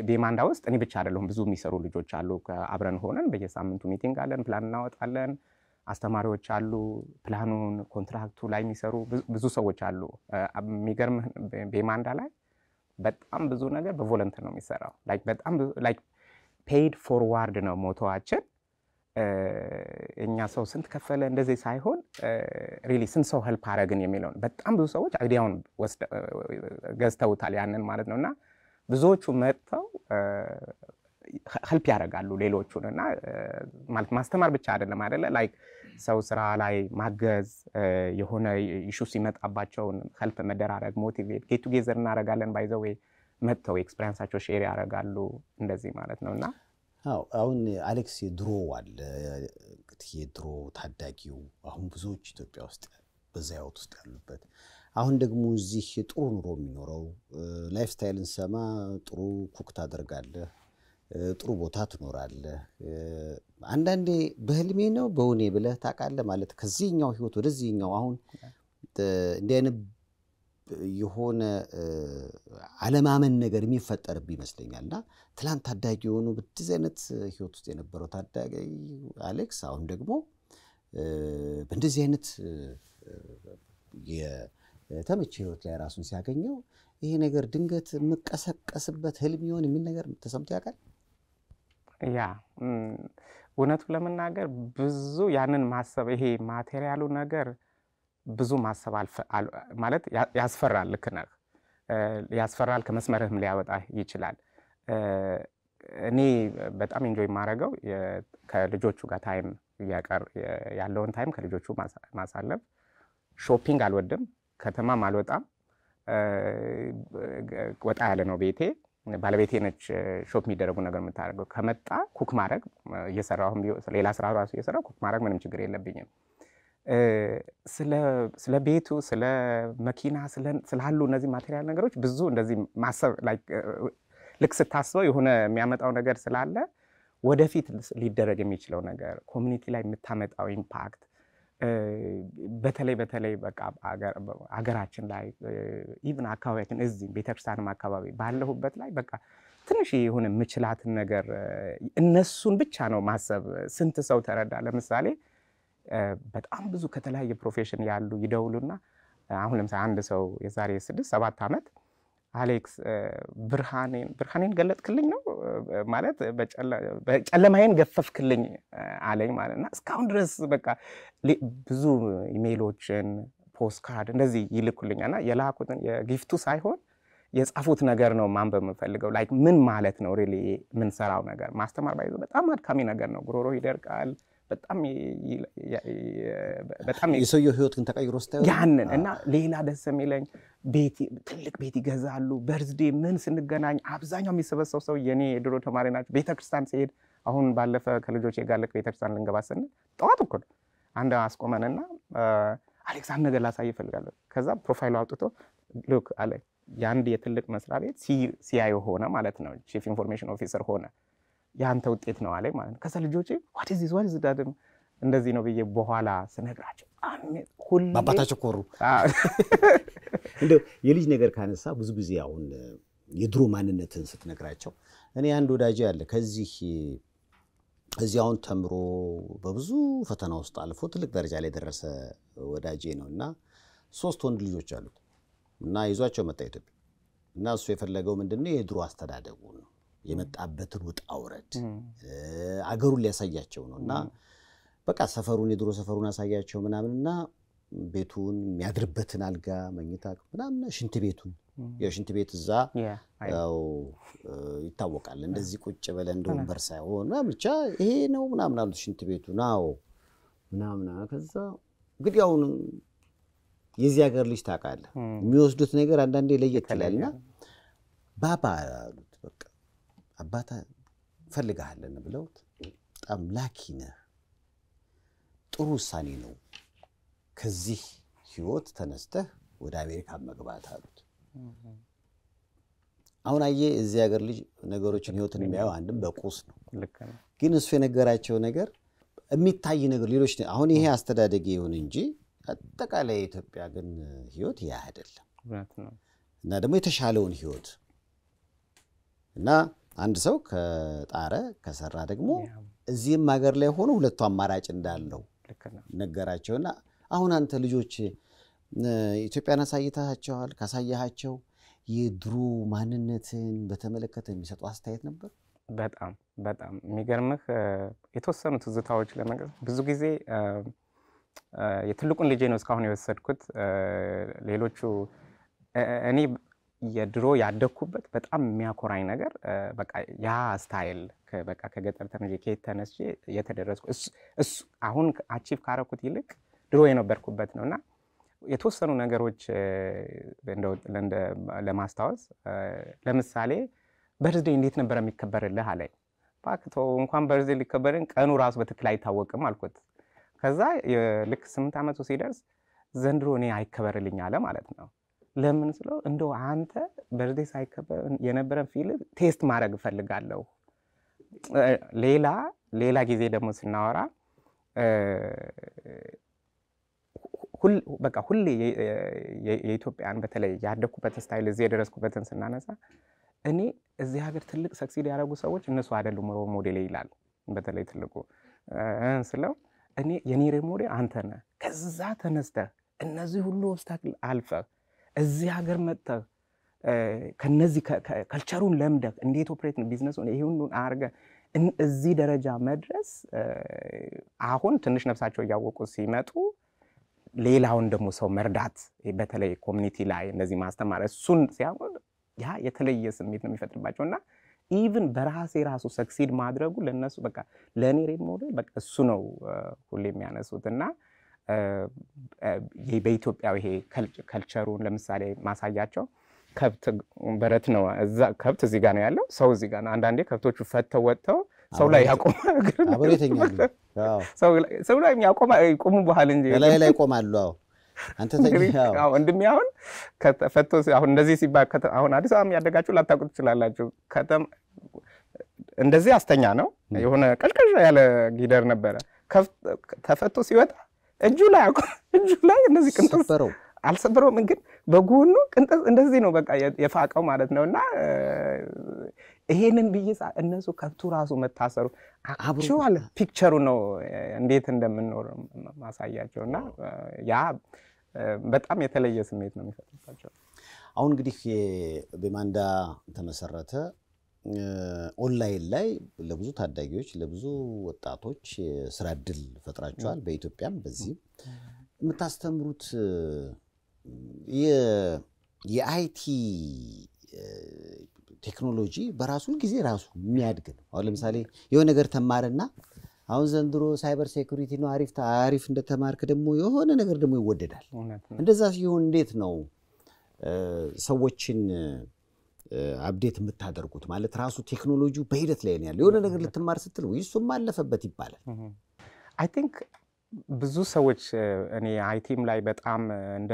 ቤማንዳ ውስጥ እኔ ብቻ አይደለሁም ብዙ የሚሰሩ ልጆች አሉ አብረን ሆነን በየሳምንቱ ሚቲንግ አለን ፕላን እናወጣለን አስተማሪዎች አሉ ፕላኑን ኮንትራክቱ ላይ የሚሰሩ ብዙ ሰዎች አሉ የሚገርም ቤማንዳ ላይ በጣም ብዙ ነገር በቮለንተር ነው የሚሰራው ላይክ በጣም ላይክ ፔይድ ፎርዋርድ ነው ሞቶዋችን እኛ ሰው ስንት ከፈለ እንደዚህ ሳይሆን ሪሊ ስንት ሰው ሄልፕ አረግን የሚለው በጣም ብዙ ሰዎች አይዲያውን ገዝተውታል ያንን ማለት ነውና ብዙዎቹ መጥተው ሄልፕ ያረጋሉ ሌሎቹንና ማለት ማስተማር ብቻ አይደለም አይደለ ላይክ ሰው ስራ ላይ ማገዝ የሆነ ኢሹ ሲመጣባቸውን ሄልፕ መደራረግ ሞቲቬት ጌት ቱጌዘር እናደርጋለን ባይ ዘ ዌይ መጥተው ኤክስፒሪየንሳቸው ሼር ያደርጋሉ እንደዚህ ማለት ነውና አሁን አሌክስ የድሮ አለ የድሮ ታዳጊው አሁን ብዙዎች ኢትዮጵያ ውስጥ በዛ ህይወት ውስጥ ያሉበት አሁን ደግሞ እዚህ ጥሩ ኑሮ የሚኖረው ላይፍ ስታይልን ሰማ ጥሩ ኩክ ታደርጋለህ ጥሩ ቦታ ትኖራለህ አንዳንዴ በህልሜ ነው በእውኔ ብለህ ታውቃለህ ማለት ከዚህኛው ህይወት ወደዚህኛው አሁን እንደ አይነት የሆነ አለማመን ነገር የሚፈጠርብ ይመስለኛልና ትላንት ታዳጊ ሆኖ በዚህ አይነት ህይወት ውስጥ የነበረው ታዳጊ አሌክስ አሁን ደግሞ በእንደዚህ አይነት የተመቸ ህይወት ላይ ራሱን ሲያገኘው ይሄ ነገር ድንገት መቀሰቀስበት ህልም ይሆን የሚል ነገር ተሰምቶ ያውቃል ያ እውነቱ ለመናገር ብዙ ያንን ማሰብ ይሄ ማቴሪያሉ ነገር ብዙ ማሰብ ማለት ያስፈራል ልክ ነህ ያስፈራል ከመስመርህም ሊያወጣ ይችላል እኔ በጣም ኢንጆይ ማረጋው ከልጆቹ ጋር ታይም ያለውን ታይም ከልጆቹ ማሳለፍ ሾፒንግ አልወድም ከተማም አልወጣም ወጣ ያለ ነው ቤቴ ባለቤቴ ነች ሾፕ የሚደረጉ ነገር የምታደርገው ከመጣ ኩክ ማድረግ እየሰራሁም ሌላ ስራ ራሱ እየሰራሁ ኩክ ማድረግ ምንም ችግር የለብኝም ስለ ቤቱ ስለ መኪና ስላሉ እነዚህ ማቴሪያል ነገሮች ብዙ እንደዚህ ማሰብ ልክ ስታስበው የሆነ የሚያመጣው ነገር ስላለ ወደፊት ሊደረግ የሚችለው ነገር ኮሚኒቲ ላይ የምታመጣው ኢምፓክት በተለይ በቃ አገራችን ላይ ኢቭን አካባቢያችን እዚህ ቤተክርስቲያንም አካባቢ ባለሁበት ላይ በቃ ትንሽ የሆነ ምችላትን ነገር እነሱን ብቻ ነው ማሰብ ስንት ሰው ተረዳ ለምሳሌ በጣም ብዙ ከተለያየ ፕሮፌሽን ያሉ ይደውሉና አሁን ለምሳሌ አንድ ሰው የዛሬ 6-7 አመት አሌክስ ብርሃኔን ገለጥክልኝ ነው ማለት በጨለማዬን ገፈፍክልኝ አለኝ ማለትና እስካሁን ድረስ በቃ ብዙ ኢሜይሎችን ፖስት ካርድ እንደዚህ ይልኩልኛልና የላኩትን የጊፍቱ ሳይሆን የጻፉት ነገር ነው ማንበብ የምፈልገው ላይክ ምን ማለት ነው ሪሊ ምን ሰራው ነገር ማስተማር ባይዞ በጣም አድካሚ ነገር ነው ጉሮሮ ይደርቃል በጣም የሰውየው ህይወት ግን ተቀይሮ ስታዩ ያንን እና ሌላ ደስ የሚለኝ ትልቅ ቤት ይገዛሉ በርዝዴ ምን ስንገናኝ አብዛኛው የሚሰበሰው ሰው የኔ ድሮ ተማሪ ናቸው ቤተክርስቲያን ሲሄድ አሁን ባለፈ ከልጆቼ ጋር ቤተክርስቲያን ልንገባ ስንል ጠዋት እኮ አንድ አስቆመንና አሌክስ አንድ ነገር ላሳይ እፈልጋለሁ ከዛ ፕሮፋይሉ አውጥቶ ሉክ አለ ያንድ የትልቅ መስሪያ ቤት ሲአይኦ ሆነ ማለት ነው ቺፍ ኢንፎርሜሽን ኦፊሰር ሆነ ያንተ ውጤት ነው አለኝ ማለት ነው ከዛ ልጆቼ what is this ዳድም እንደዚህ ነው ብዬ በኋላ ስነግራቸው ሁሉ ባባታቸው ኮሩ እንደው የልጅ ነገር ካነሳ ብዙ ጊዜ አሁን የድሮ ማንነትን ስትነግራቸው እኔ አንድ ወዳጅ ያለ ከዚህ አሁን ተምሮ በብዙ ፈተና ውስጥ አልፎ ትልቅ ደረጃ ላይ ደረሰ ወዳጄ ነውና 3 ወንድ ልጆች አሉት እና ይዟቸው መጣ ኢትዮጵያ እና እሱ የፈለገው ምንድነው የድሮ አስተዳደጉ ነው የመጣበትን ውጣውረድ አገሩን ሊያሳያቸው ነውና በቃ ሰፈሩን የድሮ ሰፈሩን አሳያቸው ምናምንና ቤቱን የሚያድርበትን አልጋ መኝታ ምናምን ሽንት ቤቱን የሽንት ቤት እዛ ያው ይታወቃል እንደዚህ ቁጭ በለ እንደወንበር ሳይሆን ብቻ ይሄ ነው ምናምን አሉት ሽንት ቤቱ ነው ምናምን ከዛ እንግዲህ አሁን የዚህ ሀገር ልጅ ታውቃለህ የሚወስዱት ነገር አንዳንዴ ለየት ይላልና ባባ አሉት በቃ አባታ ፈልጋለና ብለውት በጣም ላኪ ነህ ጥሩ ውሳኔ ነው ከዚህ ህይወት ተነስተህ ወደ አሜሪካ መግባት አሉት አሁን አየ እዚህ ሀገር ልጅ ነገሮችን ህይወትን የሚያየው አንድም በቁስ ነው ግን እሱ የነገራቸው ነገር የሚታይ ነገር ሌሎች አሁን ይሄ አስተዳደግ ይሁን እንጂ አጠቃላይ ኢትዮጵያ ግን ህይወት ያ አይደለም እና ደግሞ የተሻለውን ህይወት እና አንድ ሰው ከጣረ ከሰራ ደግሞ እዚህም ሀገር ላይ ሆኖ ሁለቱ አማራጭ እንዳለው ነገራቸውና አሁን አንተ ልጆች ኢትዮጵያን አሳይታቸዋል ካሳያቸው የድሮ ማንነትን በተመለከተ የሚሰጡ አስተያየት ነበር በጣም የሚገርምህ የተወሰኑ ትዝታዎች ለመግለጽ ብዙ ጊዜ የትልቁን ልጄ ነው እስካሁን የወሰድኩት ሌሎቹ እኔ የድሮ ያደኩበት በጣም የሚያኮራኝ ነገር በቃ ያ ስታይል በቃ ከገጠር ከየት ተነስቼ የተደረስኩ እሱ አሁን አቺቭ ካረኩት ይልቅ ድሮ የነበርኩበት ነውና የተወሰኑ ነገሮች እንደው ለማስታወስ ለምሳሌ በርዝዴይ እንዴት ነበር የሚከበርልህ አለኝ። ፋክቶ እንኳን በርዝዴይ ሊከበርን ቀኑ ራሱ በትክክል አይታወቅም አልኩት። ከዛ ልክ 8 ዓመቱ ሲደርስ ዘንድሮ እኔ አይከበርልኝ አለ ማለት ነው። ለምን ስለው እንደው አንተ በርዝዴይ ሳይከበር የነበረን ፊል ቴስት ማድረግ እፈልጋለሁ። ሌላ ጊዜ ደግሞ ስናወራ በቃ ሁሌ የኢትዮጵያን በተለይ ያደኩበት ስታይል እዚህ የደረስኩበትን ስናነሳ እኔ እዚህ ሀገር ትልቅ ሰክሲድ ያደረጉ ሰዎች እነሱ አይደሉም ሮል ሞዴል ይላል። በተለይ ትልቁ ስለው እኔ የኔ ሮል ሞዴል አንተ ነህ። ከዛ ተነስተህ እነዚህ ሁሉ ኦብስታክል አልፈህ እዚህ ሀገር መጥተህ ከነዚህ ካልቸሩን ለምደህ እንዴት ኦፕሬት ነው ቢዝነሱን ይሄ ሁሉ አድርገህ እዚህ ደረጃ መድረስ አሁን ትንሽ ነፍሳቸው እያወቁ ሲመጡ ሌላውን ደግሞ ሰው መርዳት በተለይ ኮሚኒቲ ላይ እንደዚህ ማስተማር እሱን ሲያውቁ ያ የተለየ ስሜት ነው የሚፈጥርባቸውና ኢቭን በራሴ ራሱ ሰክሲድ ማድረጉ ለነሱ በቃ ለኔ ሬድ ሞዴል በቃ እሱ ነው ሁሌ የሚያነሱትና በኢትዮጵያው ይሄ ካልቸሩን ለምሳሌ ማሳያቸው ከብት በረት ነው እዛ ከብት እዚህ ጋር ነው ያለው ሰው እዚህ ጋር ነው አንዳንዴ ከብቶቹ ፈተው ወጥተው ሰው ላይ ያቆማሉ አብረተኛሉ ሰው ላይ ያቆሙ በኋላ እንጂ ላይ ቆማሉ አንተ ተኛው እንደሚያውን ከተፈቶ አሁን እንደዚህ ሲባል አሁን አዲስ አበባ ያደጋችሁ ላታውቁት ትችላላችሁ ከተም እንደዚህ አስተኛ ነው የሆነ ቀልቀል ያለ ጊደር ነበር ተፈቶ ሲወጣ እጁ ላይ እንደዚህ ቅንጥስ አልሰበረውም ግን በጎኑ ቅንጥስ እንደዚህ ነው በቃ የፋቀው ማለት ነውና ይሄንን በየሳ እነሱ ከብቱ ራሱ መታሰሩ አክቹዋል ፒክቸሩ ነው እንዴት እንደምንኖር ማሳያቸውና ያ በጣም የተለየ ስሜት ነው የሚፈጥርባቸው። አሁን እንግዲህ በማንዳ ተመሰረተ ኦንላይን ላይ ለብዙ ታዳጊዎች ለብዙ ወጣቶች ስራ እድል ፈጥራቸዋል። በኢትዮጵያም በዚህ የምታስተምሩት የአይቲ ቴክኖሎጂ በራሱ ጊዜ ራሱ የሚያድግ ነው። አሁን ለምሳሌ የሆነ ነገር ተማረና አሁን ዘንድሮ ሳይበር ሴኩሪቲ ነው አሪፍ እንደተማርክ ደግሞ የሆነ ነገር ደግሞ ይወደዳል። እንደዛ ሲሆን እንዴት ነው ሰዎችን አፕዴት የምታደርጉት? ማለት ራሱ ቴክኖሎጂው በሂደት ላይ ነው ያለው። የሆነ ነገር ልትማር ስትል ወይሱም ማለፈበት ይባላል። አይ ቲንክ ብዙ ሰዎች እኔ አይቲም ላይ በጣም እንደ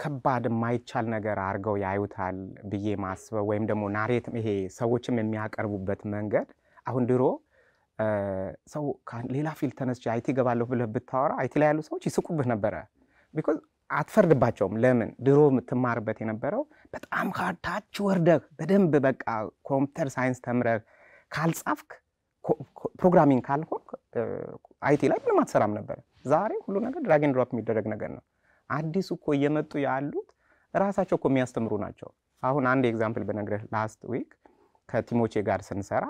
ከባድ የማይቻል ነገር አድርገው ያዩታል ብዬ ማስበው ወይም ደግሞ ናሬት ይሄ ሰዎችም የሚያቀርቡበት መንገድ አሁን ድሮ ሰው ሌላ ፊልድ ተነስቼ አይቲ ገባለሁ ብለህ ብታወራ አይቲ ላይ ያሉ ሰዎች ይስቁብህ ነበረ። ቢኮዝ አትፈርድባቸውም። ለምን ድሮ የምትማርበት የነበረው በጣም ካታች ወርደህ በደንብ በቃ ኮምፒውተር ሳይንስ ተምረህ ካልጻፍክ ፕሮግራሚንግ ካልሆንክ አይቲ ላይ ምንም አትሰራም ነበር። ዛሬ ሁሉ ነገር ድራግ ኤንድ ድሮፕ የሚደረግ ነገር ነው። አዲስ እኮ እየመጡ ያሉት ራሳቸው እኮ የሚያስተምሩ ናቸው። አሁን አንድ ኤግዛምፕል በነገርህ ላስት ዊክ ከቲሞቼ ጋር ስንሰራ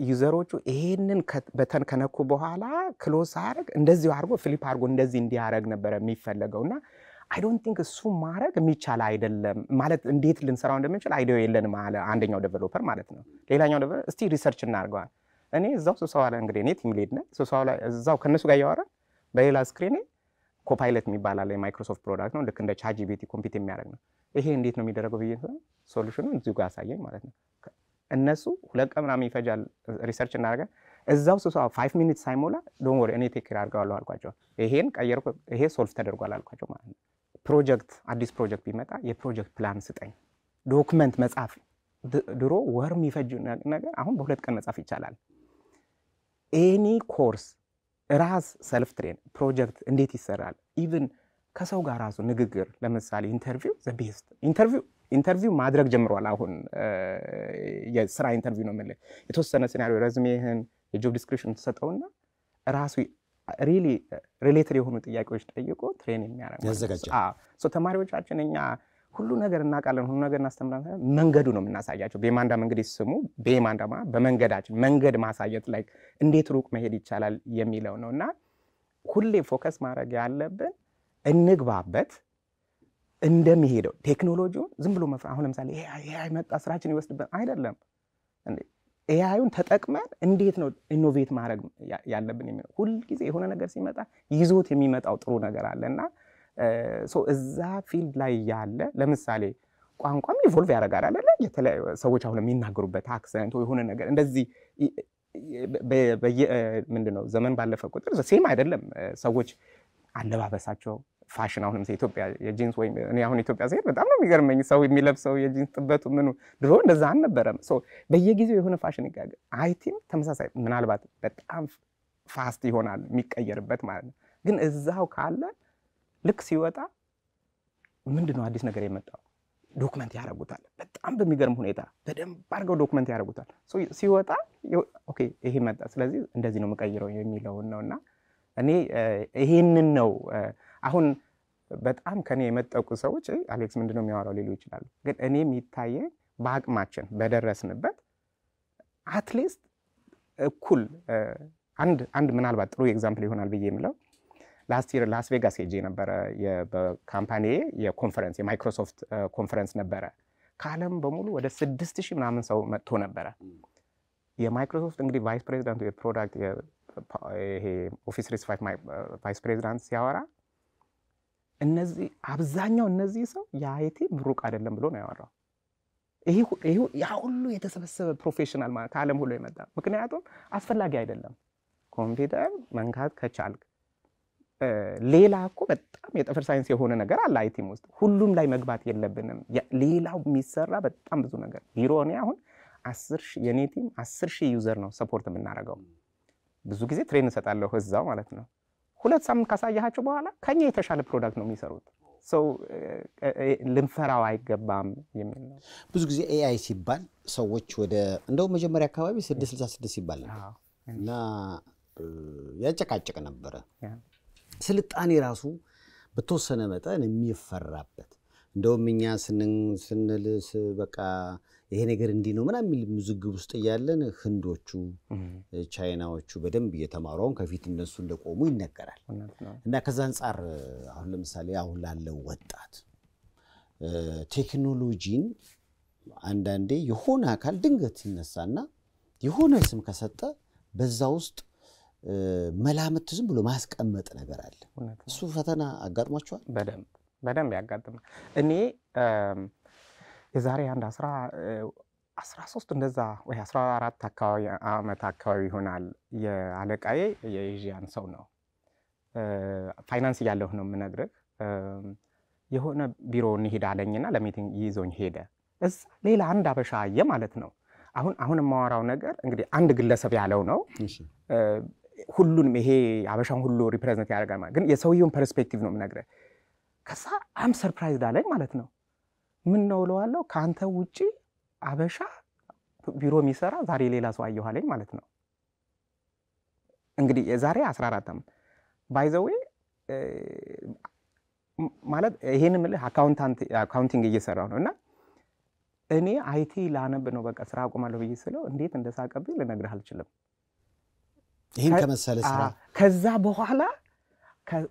ዩዘሮቹ ይሄንን በተን ከነኩ በኋላ ክሎዝ አድርግ እንደዚህ አድርጎ ፍሊፕ አድርጎ እንደዚህ እንዲያረግ ነበር የሚፈልገውና አይ ዶንት ቲንክ እሱ ማድረግ የሚቻል አይደለም ማለት እንዴት ልንሰራው እንደምንችል አይዲያ የለንም ማለት አንደኛው ዴቨሎፐር ማለት ነው። ሌላኛው ዴቨሎፐር እስቲ ሪሰርች እናርጋው እኔ እዛው ስብሰባ ላይ እንግዲህ እኔ ቲም ሊድ ነኝ ስብሰባ ላይ እዛው ከነሱ ጋር ያወራ በሌላ ስክሪን ኮፓይለት የሚባል አለ የማይክሮሶፍት ፕሮዳክት ነው ልክ እንደ ቻትጂፒቲ ኮምፒት የሚያደርግ ነው። ይሄ እንዴት ነው የሚደረገው ብዬ ሶሉሽኑ እዚሁ ጋር አሳየኝ ማለት ነው። እነሱ 2 ቀን ምናምን ይፈጃል ሪሰርች እናደርጋለን እዛው ስብሰባ 5 ሚኒትስ ሳይሞላ ዶንት ወሪ እኔ ቴክ ኬር አድርጋለሁ አልኳቸው። ይሄን ቀየርኩ ይሄ ሶልቭ ተደርጓል አልኳቸው ማለት ነው። ፕሮጀክት አዲስ ፕሮጀክት ቢመጣ የፕሮጀክት ፕላን ስጠኝ ዶክመንት መጻፍ ድሮ ወር የሚፈጅ ነገር አሁን በ2 ቀን መጻፍ ይቻላል። ኤኒ ኮርስ ራስ ሰልፍ ትሬን ፕሮጀክት እንዴት ይሰራል ኢቭን ከሰው ጋር ራሱ ንግግር ለምሳሌ ኢንተርቪው ዘ ቤስት ኢንተርቪው ማድረግ ጀምሯል። አሁን የስራ ኢንተርቪው ነው ማለት የተወሰነ ሲናሪዮ ረዝሜህን የጆብ ዲስክሪፕሽን ተሰጠውና ራሱ ሪሊ ሪሌትድ የሆኑ ጥያቄዎች ጠይቆ ትሬን የሚያደርግ ሶ ተማሪዎቻችን እኛ ሁሉ ነገር እናቃለን ሁሉ ነገር እናስተምራለን መንገዱ ነው የምናሳያቸው። በማንዳ መንገድ ይስሙ በማንዳ በመንገዳችን መንገድ ማሳየት ላይ እንዴት ሩቅ መሄድ ይቻላል የሚለው ነውና ሁሌ ፎከስ ማድረግ ያለብን እንግባበት እንደሚሄደው ቴክኖሎጂው ዝም ብሎ አሁን ለምሳሌ ይሄ አይመጣ ስራችን ይወስድብን አይደለም። ኤአይን ተጠቅመን እንዴት ነው ኢኖቬት ማድረግ ያለብን የሚለው ሁሉ ጊዜ የሆነ ነገር ሲመጣ ይዞት የሚመጣው ጥሩ ነገር አለና እዛ ፊልድ ላይ ያለ ለምሳሌ ቋንቋም ኢቮልቭ ያደርጋል አይደል የተለያዩ ሰዎች አሁን የሚናገሩበት አክሰንት ወይ የሆነ ነገር እንደዚህ ምንድነው ዘመን ባለፈ ቁጥር ሴም አይደለም ሰዎች አለባበሳቸው ፋሽን አሁን ለምሳሌ ኢትዮጵያ የጂንስ ወይ እኔ አሁን ኢትዮጵያ ሲሄድ በጣም ነው የሚገርመኝ ሰው የሚለብሰው የጂንስ ጥበቱ ምኑ ድሮ እንደዛ አልነበረም በየጊዜው የሆነ ፋሽን ይጋገ አይቲም ተመሳሳይ ምናልባት በጣም ፋስት ይሆናል የሚቀየርበት ማለት ነው ግን እዛው ካለ ልክ ሲወጣ ምንድነው አዲስ ነገር የመጣው ዶክመንት ያደርጉታል በጣም በሚገርም ሁኔታ በደንብ አድርገው ዶክመንት ያደርጉታል ሲወጣ ኦኬ ይሄ መጣ ስለዚህ እንደዚህ ነው መቀየረው የሚለው ነውና እኔ ይሄንን ነው አሁን በጣም ከኔ የመጠቁ ሰዎች አሌክስ ምንድነው የሚያወራው ሊሉ ይችላሉ ግን እኔ የሚታየ በአቅማችን በደረስንበት አትሊስት እኩል አንድ ምናልባት ጥሩ ኤግዛምፕል ይሆናል ብዬ የምለው ላስት ይር ላስ ቬጋስ ሄጄ ነበር በካምፓኒ የኮንፈረንስ የማይክሮሶፍት ኮንፈረንስ ነበር ካለም በሙሉ ወደ 6000 ምናምን ሰው መጥቶ ነበር የማይክሮሶፍት እንግዲህ ቫይስ ፕሬዚዳንቱ የፕሮዳክት ይሄ ኦፊስ 365 ቫይስ ፕሬዚዳንት ሲያወራ እነዚህ አብዛኛው እነዚህ ሰው የአይቲ ምሩቅ አይደለም ብሎ ነው ያወራው ይሄ ያ ሁሉ የተሰበሰበ ፕሮፌሽናል ማለት ካለም ሁሉ የመጣ ምክንያቱም አስፈላጊ አይደለም ኮምፒውተር መንካት ከቻልክ ሌላ እኮ በጣም የጠፈር ሳይንስ የሆነ ነገር አለ አይቲም ውስጥ ሁሉም ላይ መግባት የለብንም ሌላው የሚሰራ በጣም ብዙ ነገር ቢሮኔ አሁን 10 የኔ ቲም 10000 ዩዘር ነው ሰፖርት የምናደርገው ብዙ ጊዜ ትሬን እንሰጣለሁ እዛው ማለት ነው 2 ሳምንት ካሳያቸው በኋላ ከኛ የተሻለ ፕሮዳክት ነው የሚሰሩት ልንፈራው አይገባም የሚል ነው ብዙ ጊዜ ኤአይ ሲባል ሰዎች ወደ እንደው መጀመሪያ አካባቢ 666 ይባል እና ያጨቃጨቅ ነበር ስልጣኔ ራሱ በተወሰነ መጠን የሚፈራበት እንደውም እኛ ስንልስ በቃ ይሄ ነገር እንዲ ነው ምናምን የሚል ሙዝግብ ውስጥ ያለን ህንዶቹ ቻይናዎቹ በደንብ እየተማሩን ከፊት እነሱ እንደቆሙ ይነገራል እና ከዛ አንፃር አሁን ለምሳሌ አሁን ላለው ወጣት ቴክኖሎጂን አንዳንዴ የሆነ አካል ድንገት ይነሳና የሆነ ስም ከሰጠ በዛ ውስጥ መላምት ዝም ብሎ ማስቀመጥ ነገር አለ እሱ ፈተና አጋጥሟቸዋል በደንብ ያጋጥማል እኔ የዛሬ አንድ 13 እንደዛ ወይ 14 አካባቢ አመት አካባቢ ይሆናል የአለቃዬ የኤዥያን ሰው ነው ፋይናንስ ያለው ነው ምነግርህ የሆነ ቢሮ እንሄድ አለኝና ለሚቲንግ ይዞኝ ሄደ እዛ ሌላ አንድ አበሻ አየ ማለት ነው አሁን ማወራው ነገር እንግዲህ አንድ ግለሰብ ያለው ነው ሁሉንም ይሄ አበሻን ሁሉ ሪፕሬዘንት ያደርጋል ማለት ግን የሰውየውን ፐርስፔክቲቭ ነው ምነግርህ ከዛ አም ሰርፕራይዝድ አለኝ ማለት ነው ምን ነው ለዋለው ካንተ ውጪ አበሻ ቢሮ የሚሰራ ዛሬ ሌላ ሰው አየሁ አለኝ ማለት ነው እንግዲህ የዛሬ 14 አመት ባይ ዘ ዌይ ማለት ይሄን ምልህ አካውንቲንግ እየሰራው ነውና እኔ አይቲ ላነብ ነው በቃ ስራ አቆማለሁ ብዬ ስለው እንዴት እንደሳቀብኝ ልነግርህ አልችልም ይሄን ከመሰለ ስራ ከዛ በኋላ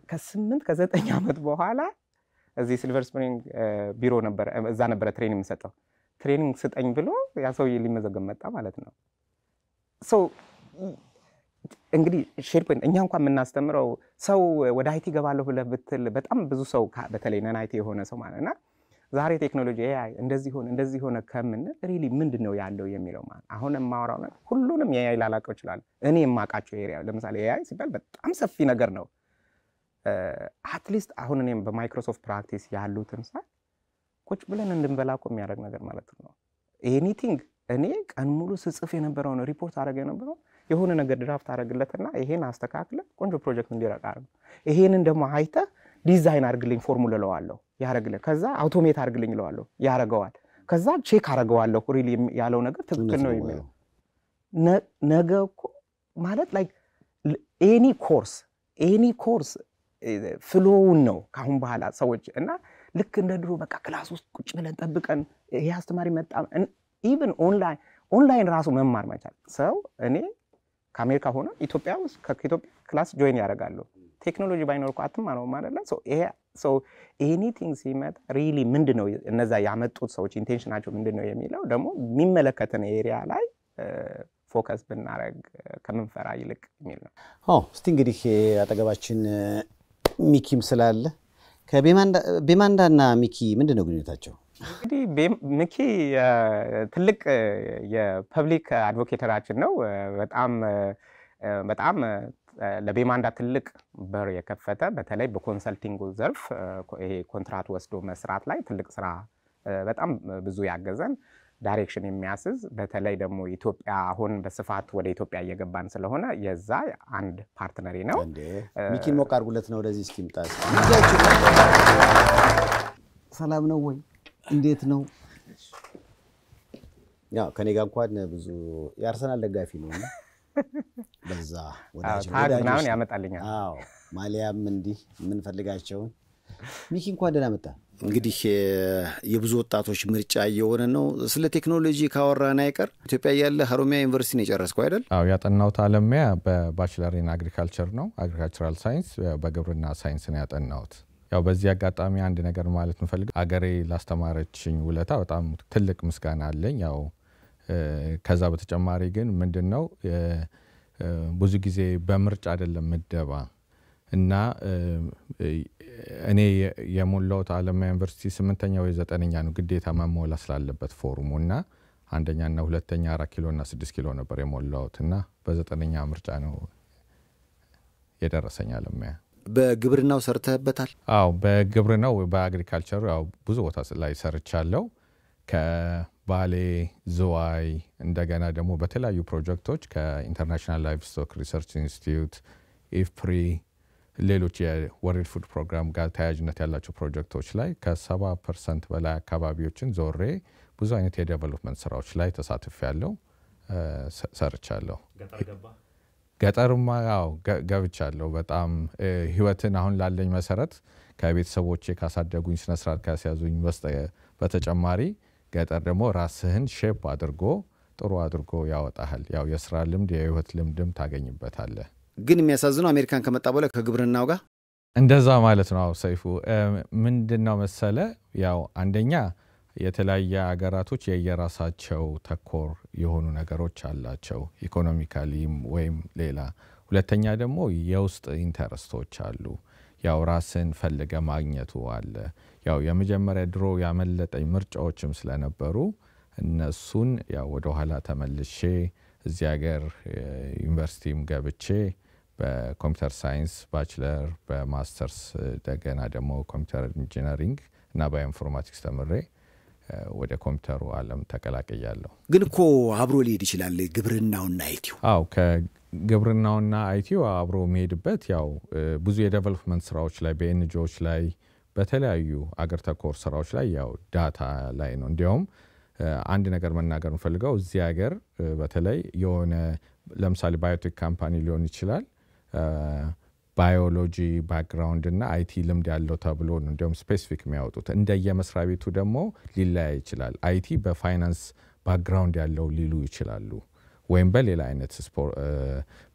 ከ8 ከ9 አመት በኋላ እዚህ ሲልቨር ስፕሪንግ ቢሮ ነበር እዛ ነበር ትሬኒንግ የምሰጠው ትሬኒንግ ስጠኝ ብሎ ያ ሰው ሊመዘገብ መጣ ማለት ነው እንግዲህ ሼርፖይንት እኛ እንኳን የምናስተምረው ሰው ወደ አይቲ ገባለሁ ብለህ ብትል በጣም ብዙ ሰው በተለይ ነን አይቲ የሆነ ሰው ማለትና ዛሬ ቴክኖሎጂ ኤአይ እንደዚህ ሆነ ከምን ሪሊ ምንድነው ያለው የሚለው ማለት አሁን ማወራው ነው ሁሉንም ኤአይ ላላቀው ይችላል እኔ የማቃቸው ኤሪያ ለምሳሌ ኤአይ ሲባል በጣም ሰፊ ነገር ነው አትሊስት አሁን እኔም በማይክሮሶፍት ፕራክቲስ ያሉትን ሳይ ቁጭ ብለን እንድንበላቆ የሚያደርግ ነገር ማለት ነው ኤኒቲንግ እኔ ቀን ሙሉ ስጽፍ የነበረው ነው ሪፖርት አደረገ የነበረው የሆነ ነገር ድራፍት አደረግለትና ይሄን አስተካክለ ቆንጆ ፕሮጀክት እንዲረቃ ነው ይሄንን ደግሞ አይተ ዲዛይን አድርግልኝ ፎርሙላ ለዋለሁ ያረግልኝ ከዛ አውቶሜት አድርግልኝ ለዋለሁ ያረጋዋል ከዛ ቼክ አደረጋዋለሁ ሪሊ ያለው ነገር ትክክል ነው የሚለው ነገር እኮ ማለት ላይክ ኤኒ ኮርስ ፍሎውን ነው ካሁን በኋላ ሰዎች እና ልክ እንደ ድሮ በቃ ክላስ ውስጥ ቁጭ ብለን ጠብቀን ይሄ አስተማሪ መጣ ኢቭን ኦንላይን ራሱ መማር መቻል ሰው እኔ ከአሜሪካ ሆነ ኢትዮጵያ ውስጥ ከኢትዮጵያ ክላስ ጆይን ያደርጋሉ ቴክኖሎጂ ባይኖር እኮ አትማረው ማለት ነው ሶ ኤኒቲንግ ሲመጣ ሪሊ ምንድነው እነዛ ያመጡት ሰዎች ኢንቴንሽናቸው ምንድነው የሚለው ደግሞ የሚመለከተን ኤሪያ ላይ ፎከስ ብናረግ ከምንፈራ ይልቅ የሚል ነው። እስቲ እንግዲህ አጠገባችን ሚኪም ስላለ ከቤማንዳና ሚኪ ምንድነው ግንኙነታቸው? እንግዲህ ሚኪ ትልቅ የፐብሊክ አድቮኬተራችን ነው። በጣም ለቤማንዳ ትልቅ በር የከፈተ በተለይ በኮንሰልቲንግ ዘርፍ ይሄ ኮንትራክት ወስዶ መስራት ላይ ትልቅ ስራ በጣም ብዙ ያገዘን ዳይሬክሽን የሚያስዝ በተለይ ደግሞ ኢትዮጵያ አሁን በስፋት ወደ ኢትዮጵያ እየገባን ስለሆነ የዛ አንድ ፓርትነሪ ነው። ሚኪን ሞቅ አድርጉለት ነው ወደዚህ እስኪምጣ። ሰላም ነው ወይ? እንዴት ነው? ያው ከኔ ጋር እንኳን ብዙ የአርሰናል ደጋፊ ነውና በዛ ወዳጅ ምናምን ያመጣልኛል። ማሊያም እንዲህ ምን ፈልጋቸው። ሚኪ እንኳን ደህና መጣ። እንግዲህ የብዙ ወጣቶች ምርጫ እየሆነ ነው። ስለ ቴክኖሎጂ ካወራን አይቀር ኢትዮጵያ ያለ ሀሮሚያ ዩኒቨርሲቲ ነው የጨረስከው አይደል? ያጠናሁት አለሚያ በባችለር ኢን አግሪካልቸር ነው፣ አግሪካልቸራል ሳይንስ በግብርና ሳይንስ ነው ያጠናሁት። ያው በዚህ አጋጣሚ አንድ ነገር ማለት እንፈልጋለን። አገሬ ላስተማረችኝ ውለታ በጣም ትልቅ ምስጋና አለኝ። ያው ከዛ በተጨማሪ ግን ምንድነው ብዙ ጊዜ በምርጫ አይደለም ምደባ እና እኔ የሞላሁት አለሚያ ዩኒቨርሲቲ 8ኛ ወይ 9ኛ ነው ግዴታ መሞላት ስላለበት ፎርሙና አንደኛና ሁለተኛ 4 ኪሎ እና 6 ኪሎ ነበር የሞላሁትና በ9ኛ ምርጫ ነው የደረሰኝ አለሚያ። በግብርናው ሰርተህበታል? በግብርናው በአግሪካልቸሩ ያው ብዙ ቦታ ላይ ሰርቻለሁ። ከባሌ ዝዋይ እንደገና ደግሞ በተለያዩ ፕሮጀክቶች ከኢንተርናሽናል ላይቭ ስቶክ ሪሰርች ኢንስቲትዩት ኢፍፕሪ ሌሎች የወርልድ ፉድ ፕሮግራም ጋር ተያያዥነት ያላቸው ፕሮጀክቶች ላይ ከ70% በላይ አካባቢዎችን ዞሬ ብዙ አይነት የዴቨሎፕመንት ስራዎች ላይ ተሳትፌያለሁ፣ ሰርቻለሁ። ገጠርማ ያው ገብቻለሁ። በጣም ህይወትን አሁን ላለኝ መሰረት ከቤተሰቦቼ ካሳደጉኝ ስነ ስርዓት ካስያዙኝ በተጨማሪ ገጠር ደግሞ ራስህን ሼፕ አድርጎ ጥሩ አድርጎ ያወጣሃል። ያው የስራ ልምድ የህይወት ልምድም ታገኝበታለህ። ግን የሚያሳዝነው አሜሪካን ከመጣ በኋላ ከግብርናው ጋር እንደዛ ማለት ነው። ሰይፉ ምንድነው መሰለ ያው አንደኛ የተለያየ ሀገራቶች የየራሳቸው ተኮር የሆኑ ነገሮች አላቸው ኢኮኖሚካሊም ወይም ሌላ። ሁለተኛ ደግሞ የውስጥ ኢንተረስቶች አሉ። ያው ራስን ፈልገ ማግኘቱ አለ። ያው የመጀመሪያ ድሮ ያመለጠኝ ምርጫዎችም ስለነበሩ እነሱን ያው ወደ ኋላ ተመልሼ እዚህ ሀገር ዩኒቨርሲቲም ገብቼ በኮምፒውተር ሳይንስ ባችለር በማስተርስ እንደገና ደግሞ ኮምፒውተር ኢንጂነሪንግ እና ባዮኢንፎርማቲክስ ተምሬ ወደ ኮምፒውተሩ ዓለም ተቀላቅያለሁ። ግን እኮ አብሮ ሊሄድ ይችላል ግብርናውና አይቲው። ግብርናውና አይቲው አብሮ የሚሄድበት ያው ብዙ የዴቨሎፕመንት ስራዎች ላይ በኤንጂኦዎች ላይ በተለያዩ አገር ተኮር ስራዎች ላይ ያው ዳታ ላይ ነው። እንዲያውም አንድ ነገር መናገር እንፈልገው እዚህ ሀገር በተለይ የሆነ ለምሳሌ ባዮቴክ ካምፓኒ ሊሆን ይችላል ባዮሎጂ ባክግራውንድ እና አይቲ ልምድ ያለው ተብሎ ነው እንዲያውም ስፔሲፊክ የሚያወጡት። እንደየመስሪያ ቤቱ ደግሞ ሊለያይ ይችላል። አይቲ በፋይናንስ ባክግራውንድ ያለው ሊሉ ይችላሉ ወይም በሌላ አይነት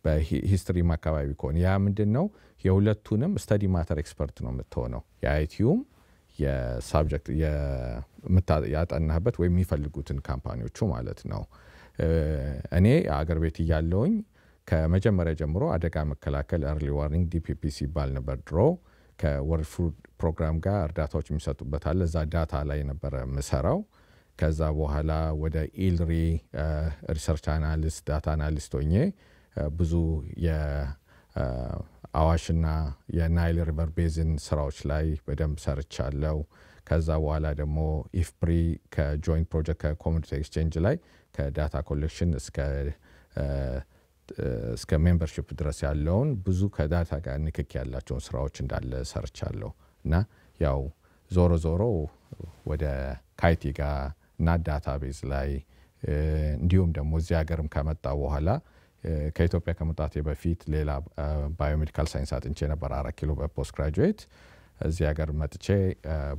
በሂስትሪ አካባቢ ከሆነ ያ ምንድነው የሁለቱንም ስተዲ ማተር ኤክስፐርት ነው የምትሆነው። የአይቲውም የሳብጀክት ያጠናህበት ወይም የሚፈልጉትን ካምፓኒዎቹ ማለት ነው። እኔ አገር ቤት ያለውኝ ከመጀመሪያ ጀምሮ አደጋ መከላከል early warning DPP ሲባል ነበር ድሮ ከወርልድ ፉድ ፕሮግራም ጋር እርዳታዎች የሚሰጡበት አለ። እዛ ዳታ ላይ ነበር መሰራው። ከዛ በኋላ ወደ ኢልሪ ሪሰርች አናሊስት ዳታ አናሊስት ሆኜ ብዙ የአዋሽና የናይል ሪቨር ቤዝን ስራዎች ላይ በደንብ ሰርቻለሁ። ከዛ በኋላ ደግሞ ኢፍፕሪ ከጆይንት ፕሮጀክት ከኮሚኒቲ ኤክስቼንጅ ላይ ከዳታ ኮሌክሽን እስከ ሜምበርሺፕ ድረስ ያለውን ብዙ ከዳታ ጋር ንክኪ ያላቸውን ስራዎች እንዳለ ሰርቻለሁ እና ያው ዞሮ ወደ ካይቲ ጋር እና ዳታቤዝ ላይ እንዲሁም ደግሞ እዚህ ሀገርም ከመጣ በኋላ ከኢትዮጵያ ከመጣቴ በፊት ሌላ ባዮሜዲካል ሳይንስ አጥንቼ ነበር 4 ኪሎ በፖስት ግራጁዌት። እዚህ ሀገር መጥቼ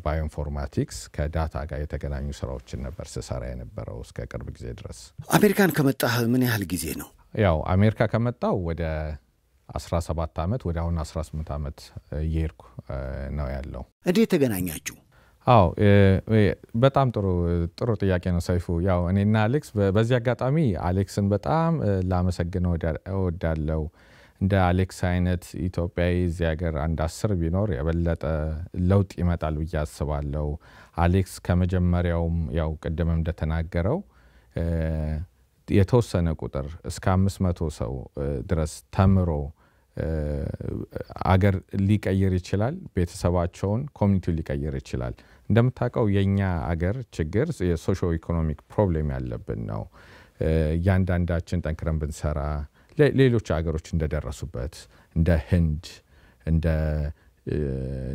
ባዮኢንፎርማቲክስ ከዳታ ጋር የተገናኙ ስራዎችን ነበር ስሰራ የነበረው እስከ ቅርብ ጊዜ ድረስ። አሜሪካን ከመጣህ ምን ያህል ጊዜ ነው? ያው አሜሪካ ከመጣው ወደ 17 ዓመት ወደ አሁን 18 ዓመት እየሄድኩ ነው ያለው። እንዴት ተገናኛችሁ? አዎ በጣም ጥሩ ጥያቄ ነው ሰይፉ። ያው እኔና አሌክስ በዚህ አጋጣሚ አሌክስን በጣም ላመሰግነው እወዳለሁ። እንደ አሌክስ አይነት ኢትዮጵያዊ እዚህ ሀገር አንድ 10 ቢኖር የበለጠ ለውጥ ይመጣል ብዬ አስባለሁ። አሌክስ ከመጀመሪያውም ያው ቅድም እንደተናገረው የተወሰነ ቁጥር እስከ 500 ሰው ድረስ ተምሮ አገር ሊቀይር ይችላል፣ ቤተሰባቸውን ኮሚኒቲው ሊቀይር ይችላል። እንደምታውቀው የኛ አገር ችግር የሶሾ ኢኮኖሚክ ፕሮብሌም ያለብን ነው። ያንዳንዳችን ጠንክረን ብንሰራ ሌሎች አገሮች እንደደረሱበት እንደ ህንድ እንደ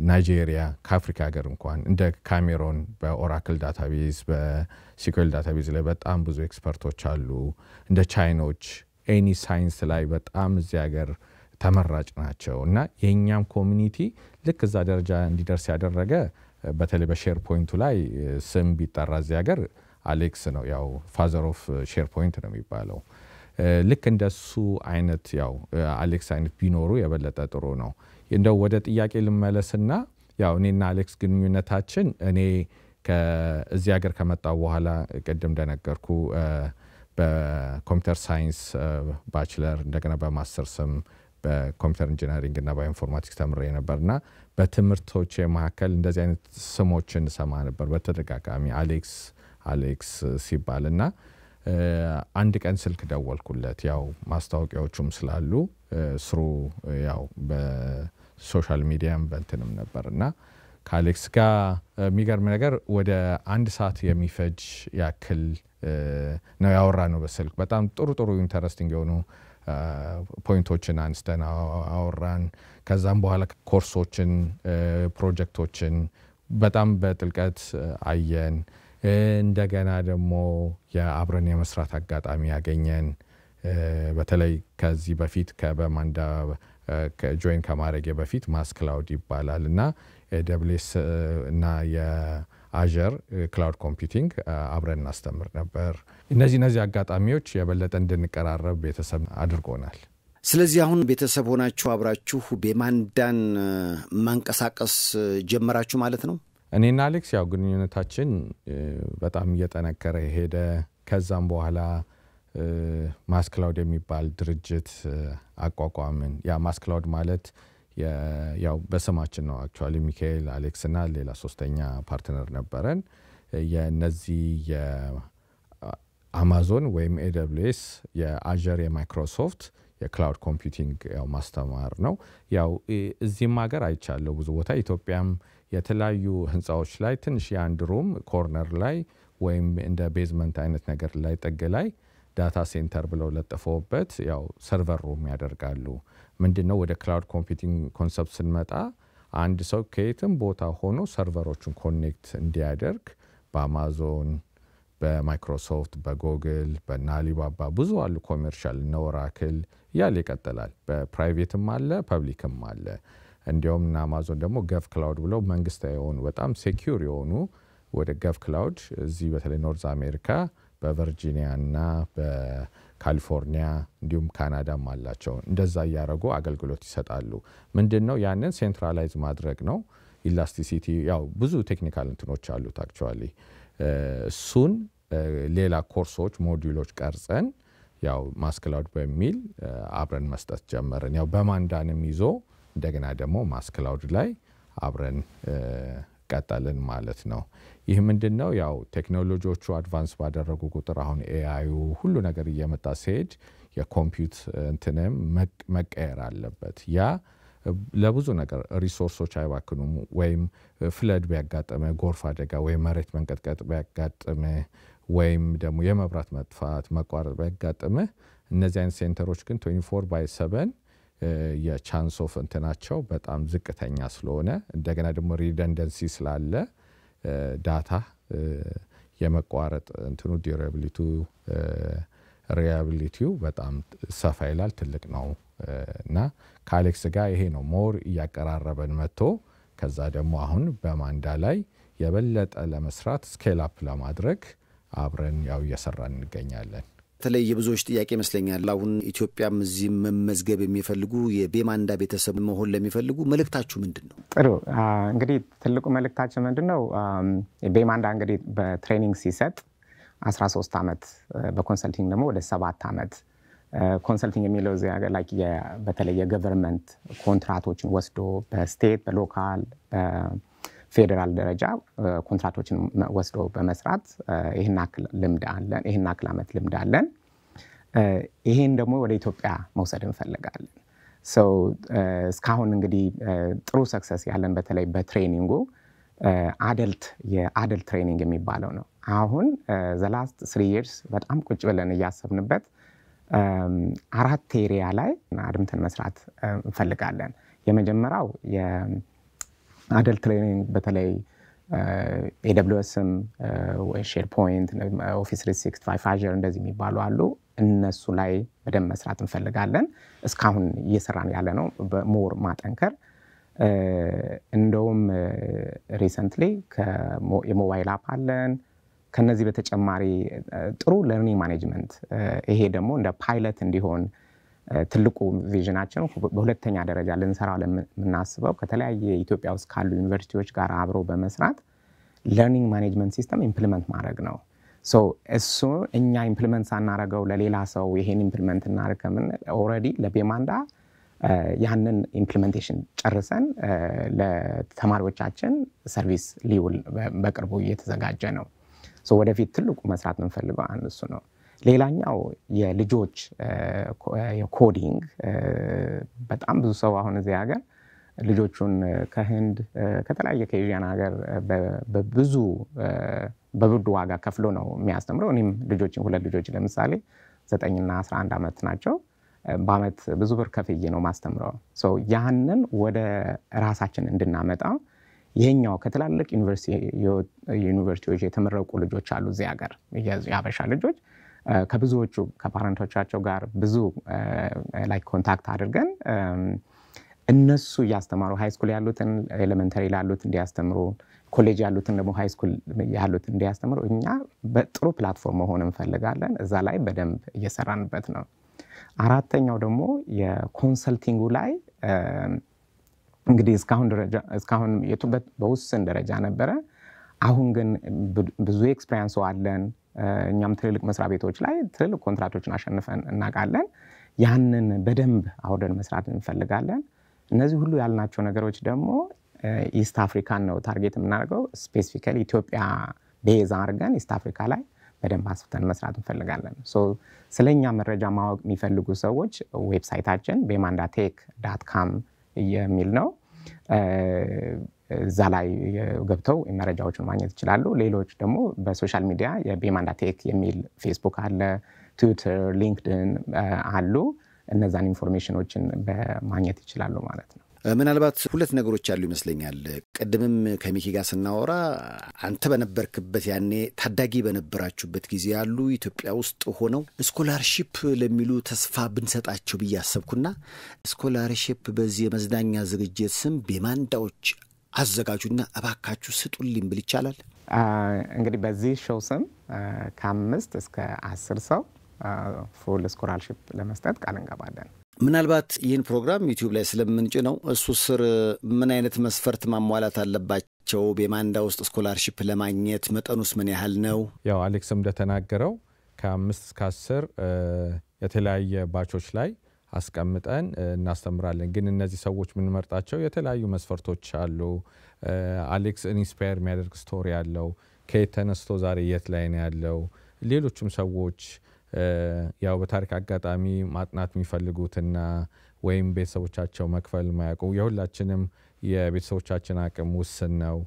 ናይጄሪያ ከአፍሪካ ሀገር እንኳን እንደ ካሜሮን በኦራክል ዳታቤዝ በሲኩዌል ዳታቤዝ ላይ በጣም ብዙ ኤክስፐርቶች አሉ። እንደ ቻይኖች ኤኒ ሳይንስ ላይ በጣም እዚህ ሀገር ተመራጭ ናቸው እና የኛም ኮሚኒቲ ልክ እዛ ደረጃ እንዲደርስ ያደረገ በተለይ በሼር ፖይንቱ ላይ ስም ቢጠራ እዚህ ሀገር አሌክስ ነው። ያው ፋዘር ኦፍ ሼር ፖይንት ነው የሚባለው። ልክ እንደሱ አይነት ያው አሌክስ አይነት ቢኖሩ የበለጠ ጥሩ ነው። እንደው ወደ ጥያቄ ልመለስና ያው እኔና አሌክስ ግንኙነታችን እኔ ከዚህ ሀገር ከመጣው በኋላ ቅድም እንደነገርኩ በኮምፒውተር ሳይንስ ባችለር እንደገና በማስተርስም በኮምፒውተር ኢንጂነሪንግ እና ባዮኢንፎርማቲክስ ተምሬ ነበርና በትምህርቶች መካከል እንደዚህ አይነት ስሞችን ሰማ ነበር በተደጋጋሚ አሌክስ ሲባልና አንድ ቀን ስልክ ደወልኩለት። ያው ማስታወቂያዎቹም ስላሉ ስሩ ያው በሶሻል ሚዲያም በእንትንም ነበርና ከአሌክስ ጋር የሚገርም ነገር ወደ 1 ሰዓት የሚፈጅ ያክል ነው ያወራነው በስልክ። በጣም ጥሩ ኢንተረስቲንግ የሆኑ ፖይንቶችን አንስተን አወራን። ከዛም በኋላ ኮርሶችን ፕሮጀክቶችን በጣም በጥልቀት አየን። እንደገና ደግሞ የአብረን የመስራት አጋጣሚ ያገኘን በተለይ ከዚህ በፊት ከበማንዳ ከጆይን ከማድረግ በፊት ማስክላውድ ይባላልና AWS እና የአዘር ክላውድ ኮምፒውቲንግ አብረን እናስተምር ነበር። እነዚህ አጋጣሚዎች የበለጠ እንድንቀራረብ ቤተሰብ አድርጎናል። ስለዚህ አሁን ቤተሰብ ሆናችሁ አብራችሁ በማንዳን ማንቀሳቀስ ጀመራችሁ ማለት ነው? እኔና አሌክስ ያው ግንኙነታችን በጣም እየጠነከረ ሄደ። ከዛም በኋላ ማስክላውድ የሚባል ድርጅት አቋቋምን። ያ ማስክላውድ ማለት ያው በስማችን ነው አክቹአሊ ሚካኤል አሌክስ እና ሌላ ሶስተኛ ፓርትነር ነበረን። የነዚህ የአማዞን ወይም AWS የአዘር የማይክሮሶፍት የክላውድ ኮምፒውቲንግ ያው ማስተማር ነው። ያው እዚህም ሀገር አይቻለሁ ብዙ ቦታ ኢትዮጵያም የተለያዩ ህንጻዎች ላይ ትንሽ የአንድ ሩም ኮርነር ላይ ወይም እንደ ቤዝመንት አይነት ነገር ላይ ጥግ ላይ ዳታ ሴንተር ብለው ለጥፈውበት ያው ሰርቨር ሩም ያደርጋሉ። ምንድነው ወደ ክላውድ ኮምፒውቲንግ ኮንሰፕት ስንመጣ አንድ ሰው ከየትም ቦታ ሆኖ ሰርቨሮቹን ኮኔክት እንዲያደርግ በአማዞን በማይክሮሶፍት በጉግል በአሊባባ ብዙ አሉ ኮመርሻል እና ኦራክል ያለ ይቀጥላል። በፕራይቬትም አለ ፐብሊክም አለ። እንዲያውም እና አማዞን ደግሞ ገቭ ክላውድ ብለው መንግስታዊ የሆኑ በጣም ሴኩር የሆኑ ወደ ገቭ ክላውድ እዚህ በተለይ ኖርዝ አሜሪካ በቨርጂኒያ እና በካሊፎርኒያ እንዲሁም ካናዳም አላቸው። እንደዛ ያያረጉ አገልግሎት ይሰጣሉ። ምንድነው ያንን ሴንትራላይዝ ማድረግ ነው። ኢላስቲሲቲ ያው ብዙ ቴክኒካል እንትኖች አሉት አክቹአሊ። እሱን ሌላ ኮርሶች ሞጁሎች ቀርጸን ያው ማስክላውድ በሚል አብረን መስጠት ጀመርን። ያው በማንዳንም ይዞ እንደገና ደግሞ ማስክላውድ ላይ አብረን ቀጣልን ማለት ነው። ይህ ምንድነው ያው ቴክኖሎጂዎቹ አድቫንስ ባደረጉ ቁጥር አሁን ኤአዩ ሁሉ ነገር እየመጣ ሲሄድ የኮምፒውት እንትንም መቀየር አለበት። ያ ለብዙ ነገር ሪሶርሶች አይባክኑም። ወይም ፍለድ ቢያጋጥም ጎርፍ አደጋ ወይም መሬት መንቀጥቀጥ ቢያጋጥም ወይም ደግሞ የመብራት መጥፋት መቋረጥ ቢያጋጥም እነዚህ አይነት ሴንተሮች ግን 24/7 የቻንስ ኦፍ እንትናቸው በጣም ዝቅተኛ ስለሆነ እንደገና ደግሞ ሪደንደንሲ ስላለ ዳታ የመቋረጥ እንትኑ ሪያቢሊቲው በጣም ሰፋ ይላል ትልቅ ነው እና ከአሌክስ ጋር ይሄ ነው ሞር እያቀራረበን መጥቶ ከዛ ደግሞ አሁን በማንዳ ላይ የበለጠ ለመስራት ስኬል አፕ ለማድረግ አብረን ያው እየሰራን እንገኛለን። በተለይ የብዙዎች ጥያቄ ይመስለኛል አሁን ኢትዮጵያም እዚህ መመዝገብ የሚፈልጉ የቤማንዳ ቤተሰብ መሆን ለሚፈልጉ መልእክታችሁ ምንድነው? ጥሩ እንግዲህ ትልቁ መልእክታችን ምንድነው? ቤማንዳ እንግዲህ በትሬኒንግ ሲሰጥ 13 ዓመት በኮንሰልቲንግ ደግሞ ወደ 7 ዓመት ኮንሰልቲንግ የሚለው እዚህ ሀገር ላይ በተለይ የገቨርንመንት ኮንትራክቶችን ወስዶ በስቴት በሎካል በፌደራል ደረጃ ኮንትራክቶችን ወስዶ በመስራት ይሄን አክል ልምድ አለን ይሄን አክል ዓመት ልምድ አለን ይሄን ደግሞ ወደ ኢትዮጵያ መውሰድ እንፈልጋለን ሶ እስካሁን እንግዲህ ጥሩ ሰክሰስ ያለን በተለይ በትሬኒንጉ የአደልት ትሬኒንግ የሚባለው ነው አሁን the last 3 years በጣም ቁጭ ብለን ያሰብንበት 4 ኤሪያ ላይ አድምተን መስራት እንፈልጋለን የመጀመሪያው የአደልት ትሬኒንግ በተለይ AWSም ወይ SharePoint Office 365 Azure እንደዚህ የሚባሉ አሉ እነሱ ላይ በደንብ መስራት እንፈልጋለን እስካሁን እየሰራን ያለ ነው በሞር ማጠንከር እንደውም ሪሰንትሊ የሞባይል አፕ አለን ከነዚህ በተጨማሪ ጥሩ ለርኒንግ ማኔጅመንት ይሄ ደግሞ እንደ ፓይለት እንዲሆን ትልቁ ቪዥናችን በሁለተኛ ደረጃ ልንሰራው ለምናስበው ከተለያየ ኢትዮጵያ ውስጥ ካሉ ዩኒቨርሲቲዎች ጋር አብሮ በመስራት ለርኒንግ ማኔጅመንት ሲስተም ኢምፕሊመንት ማድረግ ነው ሶ እሱ እኛ ኢምፕሊመንት ሳናረገው ለሌላ ሰው ይሄን ኢምፕሊመንት እናርከምን ኦሬዲ ለቤማንዳ ያንን ኢምፕሊሜንቴሽን ጨርሰን ለተማሪዎቻችን ሰርቪስ ሊውል በቅርቡ እየተዘጋጀ ነው ሶ ወደፊት ትልቁ መስራት እንፈልገው አንዱ እሱ ነው ሌላኛው የልጆች የኮዲንግ በጣም ብዙ ሰው አሁን እዚህ ሀገር ልጆቹን ከህንድ ከተለያየ ከኤዥያን ሀገር በብዙ በብዙ ዋጋ ከፍሎ ነው የሚያስተምረው እኔም ልጆችን ሁለት ልጆች ለምሳሌ 9 እና 11 ዓመት ናቸው በአመት ብዙ ብር ከፍዬ ነው ማስተምረው ሶ ያንን ወደ ራሳችን እንድናመጣው ይሄኛው ከትላልቅ ዩኒቨርሲቲዎች የተመረቁ ልጆች አሉ እዚህ ሀገር ያበሻ ልጆች ከብዙዎቹ ከፓረንቶቻቸው ጋር ብዙ ላይክ ኮንታክት አድርገን እነሱ ያስተማሩ ሃይ ስኩል ያሉትን ኤሌመንተሪ ያሉት እንዲያስተምሩ ኮሌጅ ያሉትን ደግሞ ሃይ ስኩል ያሉት እንዲያስተምሩ እኛ በጥሩ ፕላትፎርም ሆነን እንፈልጋለን እዛ ላይ በደንብ እየሰራንበት ነው አራተኛው ደግሞ የኮንሰልቲንጉ ላይ እንግዲህ እስካሁን የቱበት በውስን ደረጃ ነበረ አሁን ግን ብዙ ኤክስፒሪየንስ አለን እኛም ትልልቅ መስሪያ ቤቶች ላይ ትልልቅ ኮንትራክቶችን አሸንፈን እናቃለን ያንን በደንብ አውደን መስራት እንፈልጋለን እነዚህ ሁሉ ያልናቸው ነገሮች ደግሞ ኢስት አፍሪካን ነው ታርጌት የምናደርገው ስፔሲፊካሊ ኢትዮጵያ ቤዝ አድርገን ኢስት አፍሪካ ላይ በደንብ አስፍተን መስራት እንፈልጋለን ሶ ስለኛ መረጃ ማወቅ የሚፈልጉ ሰዎች ዌብሳይታችን bemandatech.com የሚል ነው እዛ ላይ ገብተው መረጃዎችን ማግኘት ይችላሉ ሌሎች ደግሞ በሶሻል ሚዲያ የቤማንዳቴክ የሚል ፌስቡክ አለ ትዊተር ሊንክድኢን አሉ እነዛን ኢንፎርሜሽኖችን በማግኘት ይችላሉ ማለት ነው ምናልባት ሁለት ነገሮች አሉ ይመስለኛል ቀደምም ከሚኪ ጋር ስናወራ አንተ በነበርክበት ያኔ ታዳጊ በነበራችሁበት ጊዜ ያሉ ኢትዮጵያ ውስጥ ሆነው ስኮላርሺፕ ለሚሉ ተስፋ ብንሰጣቸው በያሰብኩና ስኮላርሺፕ በዚህ መዝናኛ ዝግጅት ስም ቤማንዳዎች አዘጋጁና አባካችሁ ስጡልኝ ብል ይቻላል እንግዲህ በዚህ ሾው ስም ከ5 እስከ 10 ሰው ፉል ስኮላርሺፕ ለመስጠት ቃል እንገባለን ምናልባት ይህን ፕሮግራም ዩቲዩብ ላይ ስለምንጭ ነው እሱ ስር ምን አይነት መስፈርት ማሟላት አለባቸው ቤማንዳ ውስጥ ስኮላርሺፕ ለማግኘት መጠኑስ ምን ያህል ነው ያው አሌክስም እንደተናገረው ከ5 እስከ 10 የተለያየ ባቾች ላይ አስቀምጠን እናስተምራለን ግን እነዚህ ሰዎች ምን መርጣቸው የተለያዩ መስፈርቶች አሉ አሌክስ ኢንስፓየር የሚያደርግ ስቶሪ ያለው ከየት ተነስቶ ዛሬ የት ላይ ነው ያለው ሌሎችም ሰዎች ያው በታሪክ አጋጣሚ ማጥናት የሚፈልጉትና ወይም ቤተሰቦቻቸው መክፈል ማያውቁ የሁላችንም የቤተሰቦቻችን አቅም ውስን ነው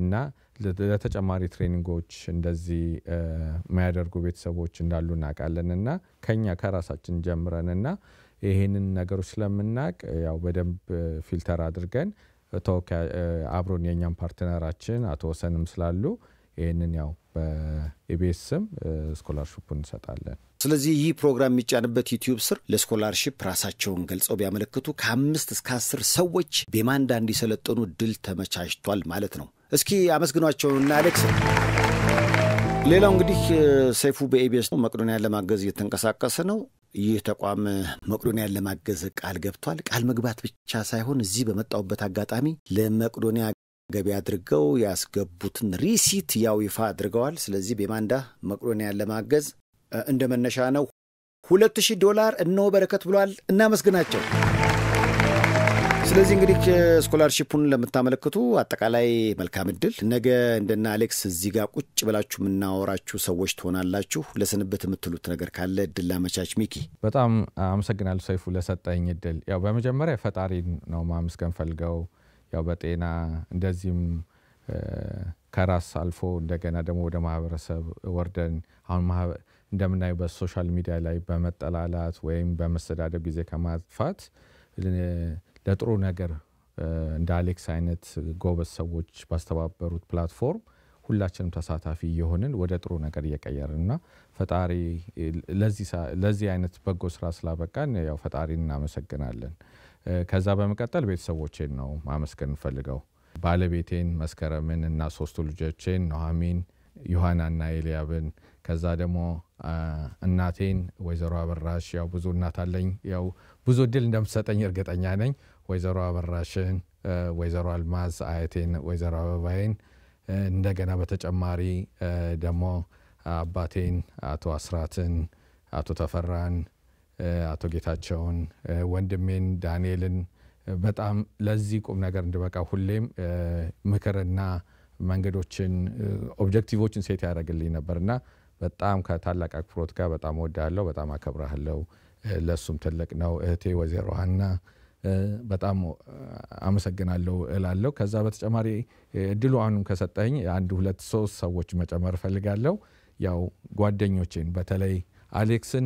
እና ለተጨማሪ ትሬኒንጎች እንደዚህ ማያደርጉ ቤተሰቦች እንዳሉ እናቃለንና ከኛ ከራሳችን ጀምረንና ይሄንን ነገሮች ስለምናቅ ያው በደንብ ፊልተር አድርገን አብሮን የኛም ፓርትነራችን አቶ ወሰንም ስላሉ ይሄንን ያው በኢቢኤስም ስኮላርሺፑን እንሰጣለን ስለዚህ ይህ ፕሮግራም የሚጫንበት ዩቲዩብ ስር ለስኮላርሺፕ ራሳቸውን ገልጸው ቢያመለክቱ ከ5 እስከ 10 ሰዎች ቤማንዳ እንዲሰለጥኑ ድል ተመቻችቷል ማለት ነው እስኪ አመስግኗቸውና አሌክስ ሌላው እንግዲህ ሰይፉ በኢቢኤስ ነው መቄዶንያን ለማገዝ እየተንቀሳቀሰ ነው። ይህ ተቋም መቄዶንያን ለማገዝ ቃል ገብቷል። ቃል መግባት ብቻ ሳይሆን እዚህ በመጣውበት አጋጣሚ ለመቄዶንያ ገቢ አድርገው ያስገቡትን ሪሲት ያው ይፋ አድርገዋል። ስለዚህ ቤማንዳ መቄዶንያን ለማገዝ እንደመነሻ ነው $2000 እነሆ በረከት ብሏል። እናመስግናቸው። ስለዚህ እንግዲህ ስኮላርሺፑን ለምታመለክቱ አጠቃላይ መልካም እድል። ነገ እንደና አሌክስ እዚህ ጋር ቁጭ ብላችሁ ምናወራችሁ ሰዎች ትሆናላችሁ። ለስንብት የምትሉት ነገር ካለ እድል አመቻች። ሚኪ በጣም አመሰግናለሁ ሰይፉ ለሰጠኝ እድል። ያው በመጀመሪያ ፈጣሪን ነው ማመስገን ፈልገው ያው በጤና እንደዚህም ከራስ አልፎ እንደገና ደግሞ ወደ ማህበረሰብ ወርደን አሁን እንደምናየው በሶሻል ሚዲያ ላይ በመጠላላት ወይም በመሰዳደብ ጊዜ ከማጥፋት ለጥሩ ነገር እንደ አሌክስ አይነት ጎበዝ ሰዎች ባስተባበሩት ፕላትፎርም ሁላችንም ተሳታፊ የሆንን ወደ ጥሩ ነገር እየቀየርንና ፈጣሪ ለዚህ አይነት በጎ ስራ ስላበቃን ያው ፈጣሪን እናመሰግናለን። ከዛ በመቀጠል ቤተሰቦቼን ነው ማመስገን ፈልገው ባለቤቴን መስከረምን እና ሶስቱ ልጆቼን ኑሐሚን ዮሐናና ኤልያብን ከዛ ደግሞ እናቴን ወይዘሮ አበራሽ ያው ብዙ እናት አለኝ ያው ብዙ እድል እንደምትሰጠኝ እርግጠኛ ነኝ። ወይዘሮ አበራሽን ወይዘሮ አልማዝ አያቴን ወይዘሮ አበባዬን እንደገና በተጨማሪ ደግሞ አባቴን አቶ አስራትን አቶ ተፈራን አቶ ጌታቸውን ወንድሜን ዳንኤልን በጣም ለዚህ ቁም ነገር እንድበቃ ሁሌም ምክርና መንገዶችን ኦብጀክቲቮችን ሴት ያደርግልኝ ነበርና በጣም ከታላቅ አክብሮት ጋር በጣም ወዳለሁ በጣም አከብራለሁ። ለሱም ትልቅ ነው። እህቴ ወይዘሮ ሀና በጣም አመሰግናለሁ እላለሁ። ከዛ በተጨማሪ እድሉ አሁንም ከሰጠኝ 1 2 3 ሰዎች መጨመር ፈልጋለሁ። ያው ጓደኞቼን በተለይ አሌክስን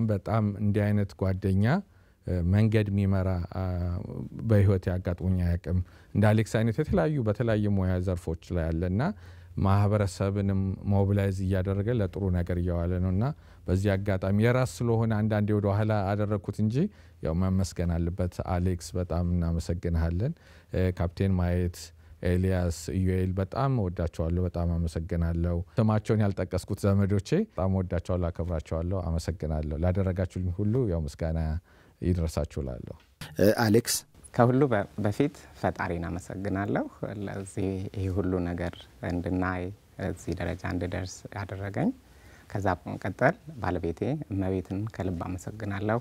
በጣም እንዲህ አይነት ጓደኛ መንገድ የሚመራ በህይወት ያጋጥሙኝ አያውቅም። እንደ አሌክስ አይነት በተለያዩ ሙያ ዘርፎች ላይ ያለና ማህበረሰብንም ሞቢላይዝ እያደረገ ለጥሩ ነገር እያዋለ ነውና በዚህ አጋጣሚ የራስ ስለሆነ አንዳንዴ ወደ ኋላ አደረኩት እንጂ ያው መመስገን አለበት። አሌክስ በጣም እናመሰግናለን። ካፕቴን ማየት ኤልያስ ኢዩኤል በጣም ወዳቸዋለሁ በጣም አመሰግናለሁ። ስማቸውን ያልጠቀስኩት ዘመዶቼ በጣም ወዳቸዋለሁ አከብራቸዋለሁ አመሰግናለሁ። ላደረጋችሁልኝ ሁሉ ያው ምስጋና ይድረሳችሁላለሁ። አሌክስ ከሁሉ በፊት ፈጣሪን አመሰግናለሁ ለዚህ ይሄ ሁሉ ነገር እንድናይ እዚህ ደረጃ እንድደርስ ያደረገኝ። ከዛ በመቀጠል ባለቤቴ እመቤትን ከልብ አመሰግናለሁ።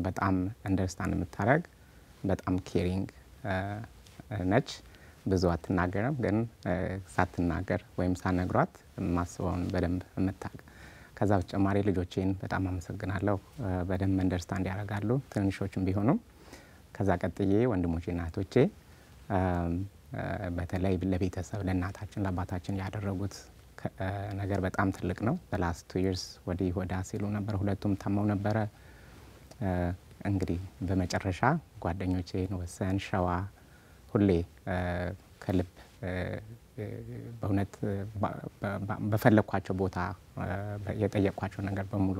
በጣም አንደርስታንድ የምታደርግ በጣም ኬሪንግ ነች። ብዙ አትናገርም ግን ሳትናገር ወይም ሳነግሯት ማስበውን በደንብ የምታውቅ። ከዛ በተጨማሪ ልጆቼን በጣም አመሰግናለሁ በደንብ አንደርስታንድ ያደርጋሉ ትንሾችም ቢሆኑም። ከዛ ቀጥዬ ወንድሞቼና እህቶቼ በተለይ ለቤተሰብ ለእናታችን ለአባታችን ያደረጉት ነገር በጣም ትልቅ ነው። በላስት 2 years ወዲህ ሲሉ ነበር ሁለቱም ታመው ነበረ። እንግዲህ በመጨረሻ ጓደኞቼን ወሰን ሸዋ ሁሌ ከልብ በእውነት በፈለኳቸው ቦታ የጠየቅኳቸው ነገር በሙሉ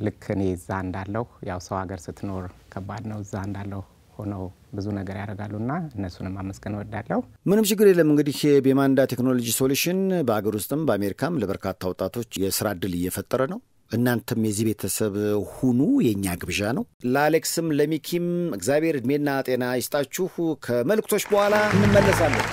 ልክ እኔ እዛ እንዳለሁ ያው ሰው ሀገር ስትኖር ከባድ ነው እዛ እንዳለሁ ሆነው ብዙ ነገር ያደርጋሉና እነሱንም ማመስገን እወዳለሁ። ምንም ችግር የለም። እንግዲህ ቤማንዳ ቴክኖሎጂ ሶሉሽን በአገር ውስጥም በአሜሪካም ለበርካታ ወጣቶች የስራ እድል እየፈጠረ ነው። እናንተም የዚህ ቤተሰብ ሁኑ የኛ ግብዣ ነው። ለአሌክስም ለሚኪም እግዚአብሔር እድሜና ጤና ይስጣችሁ። ከመልእክቶች በኋላ እንመለሳለን።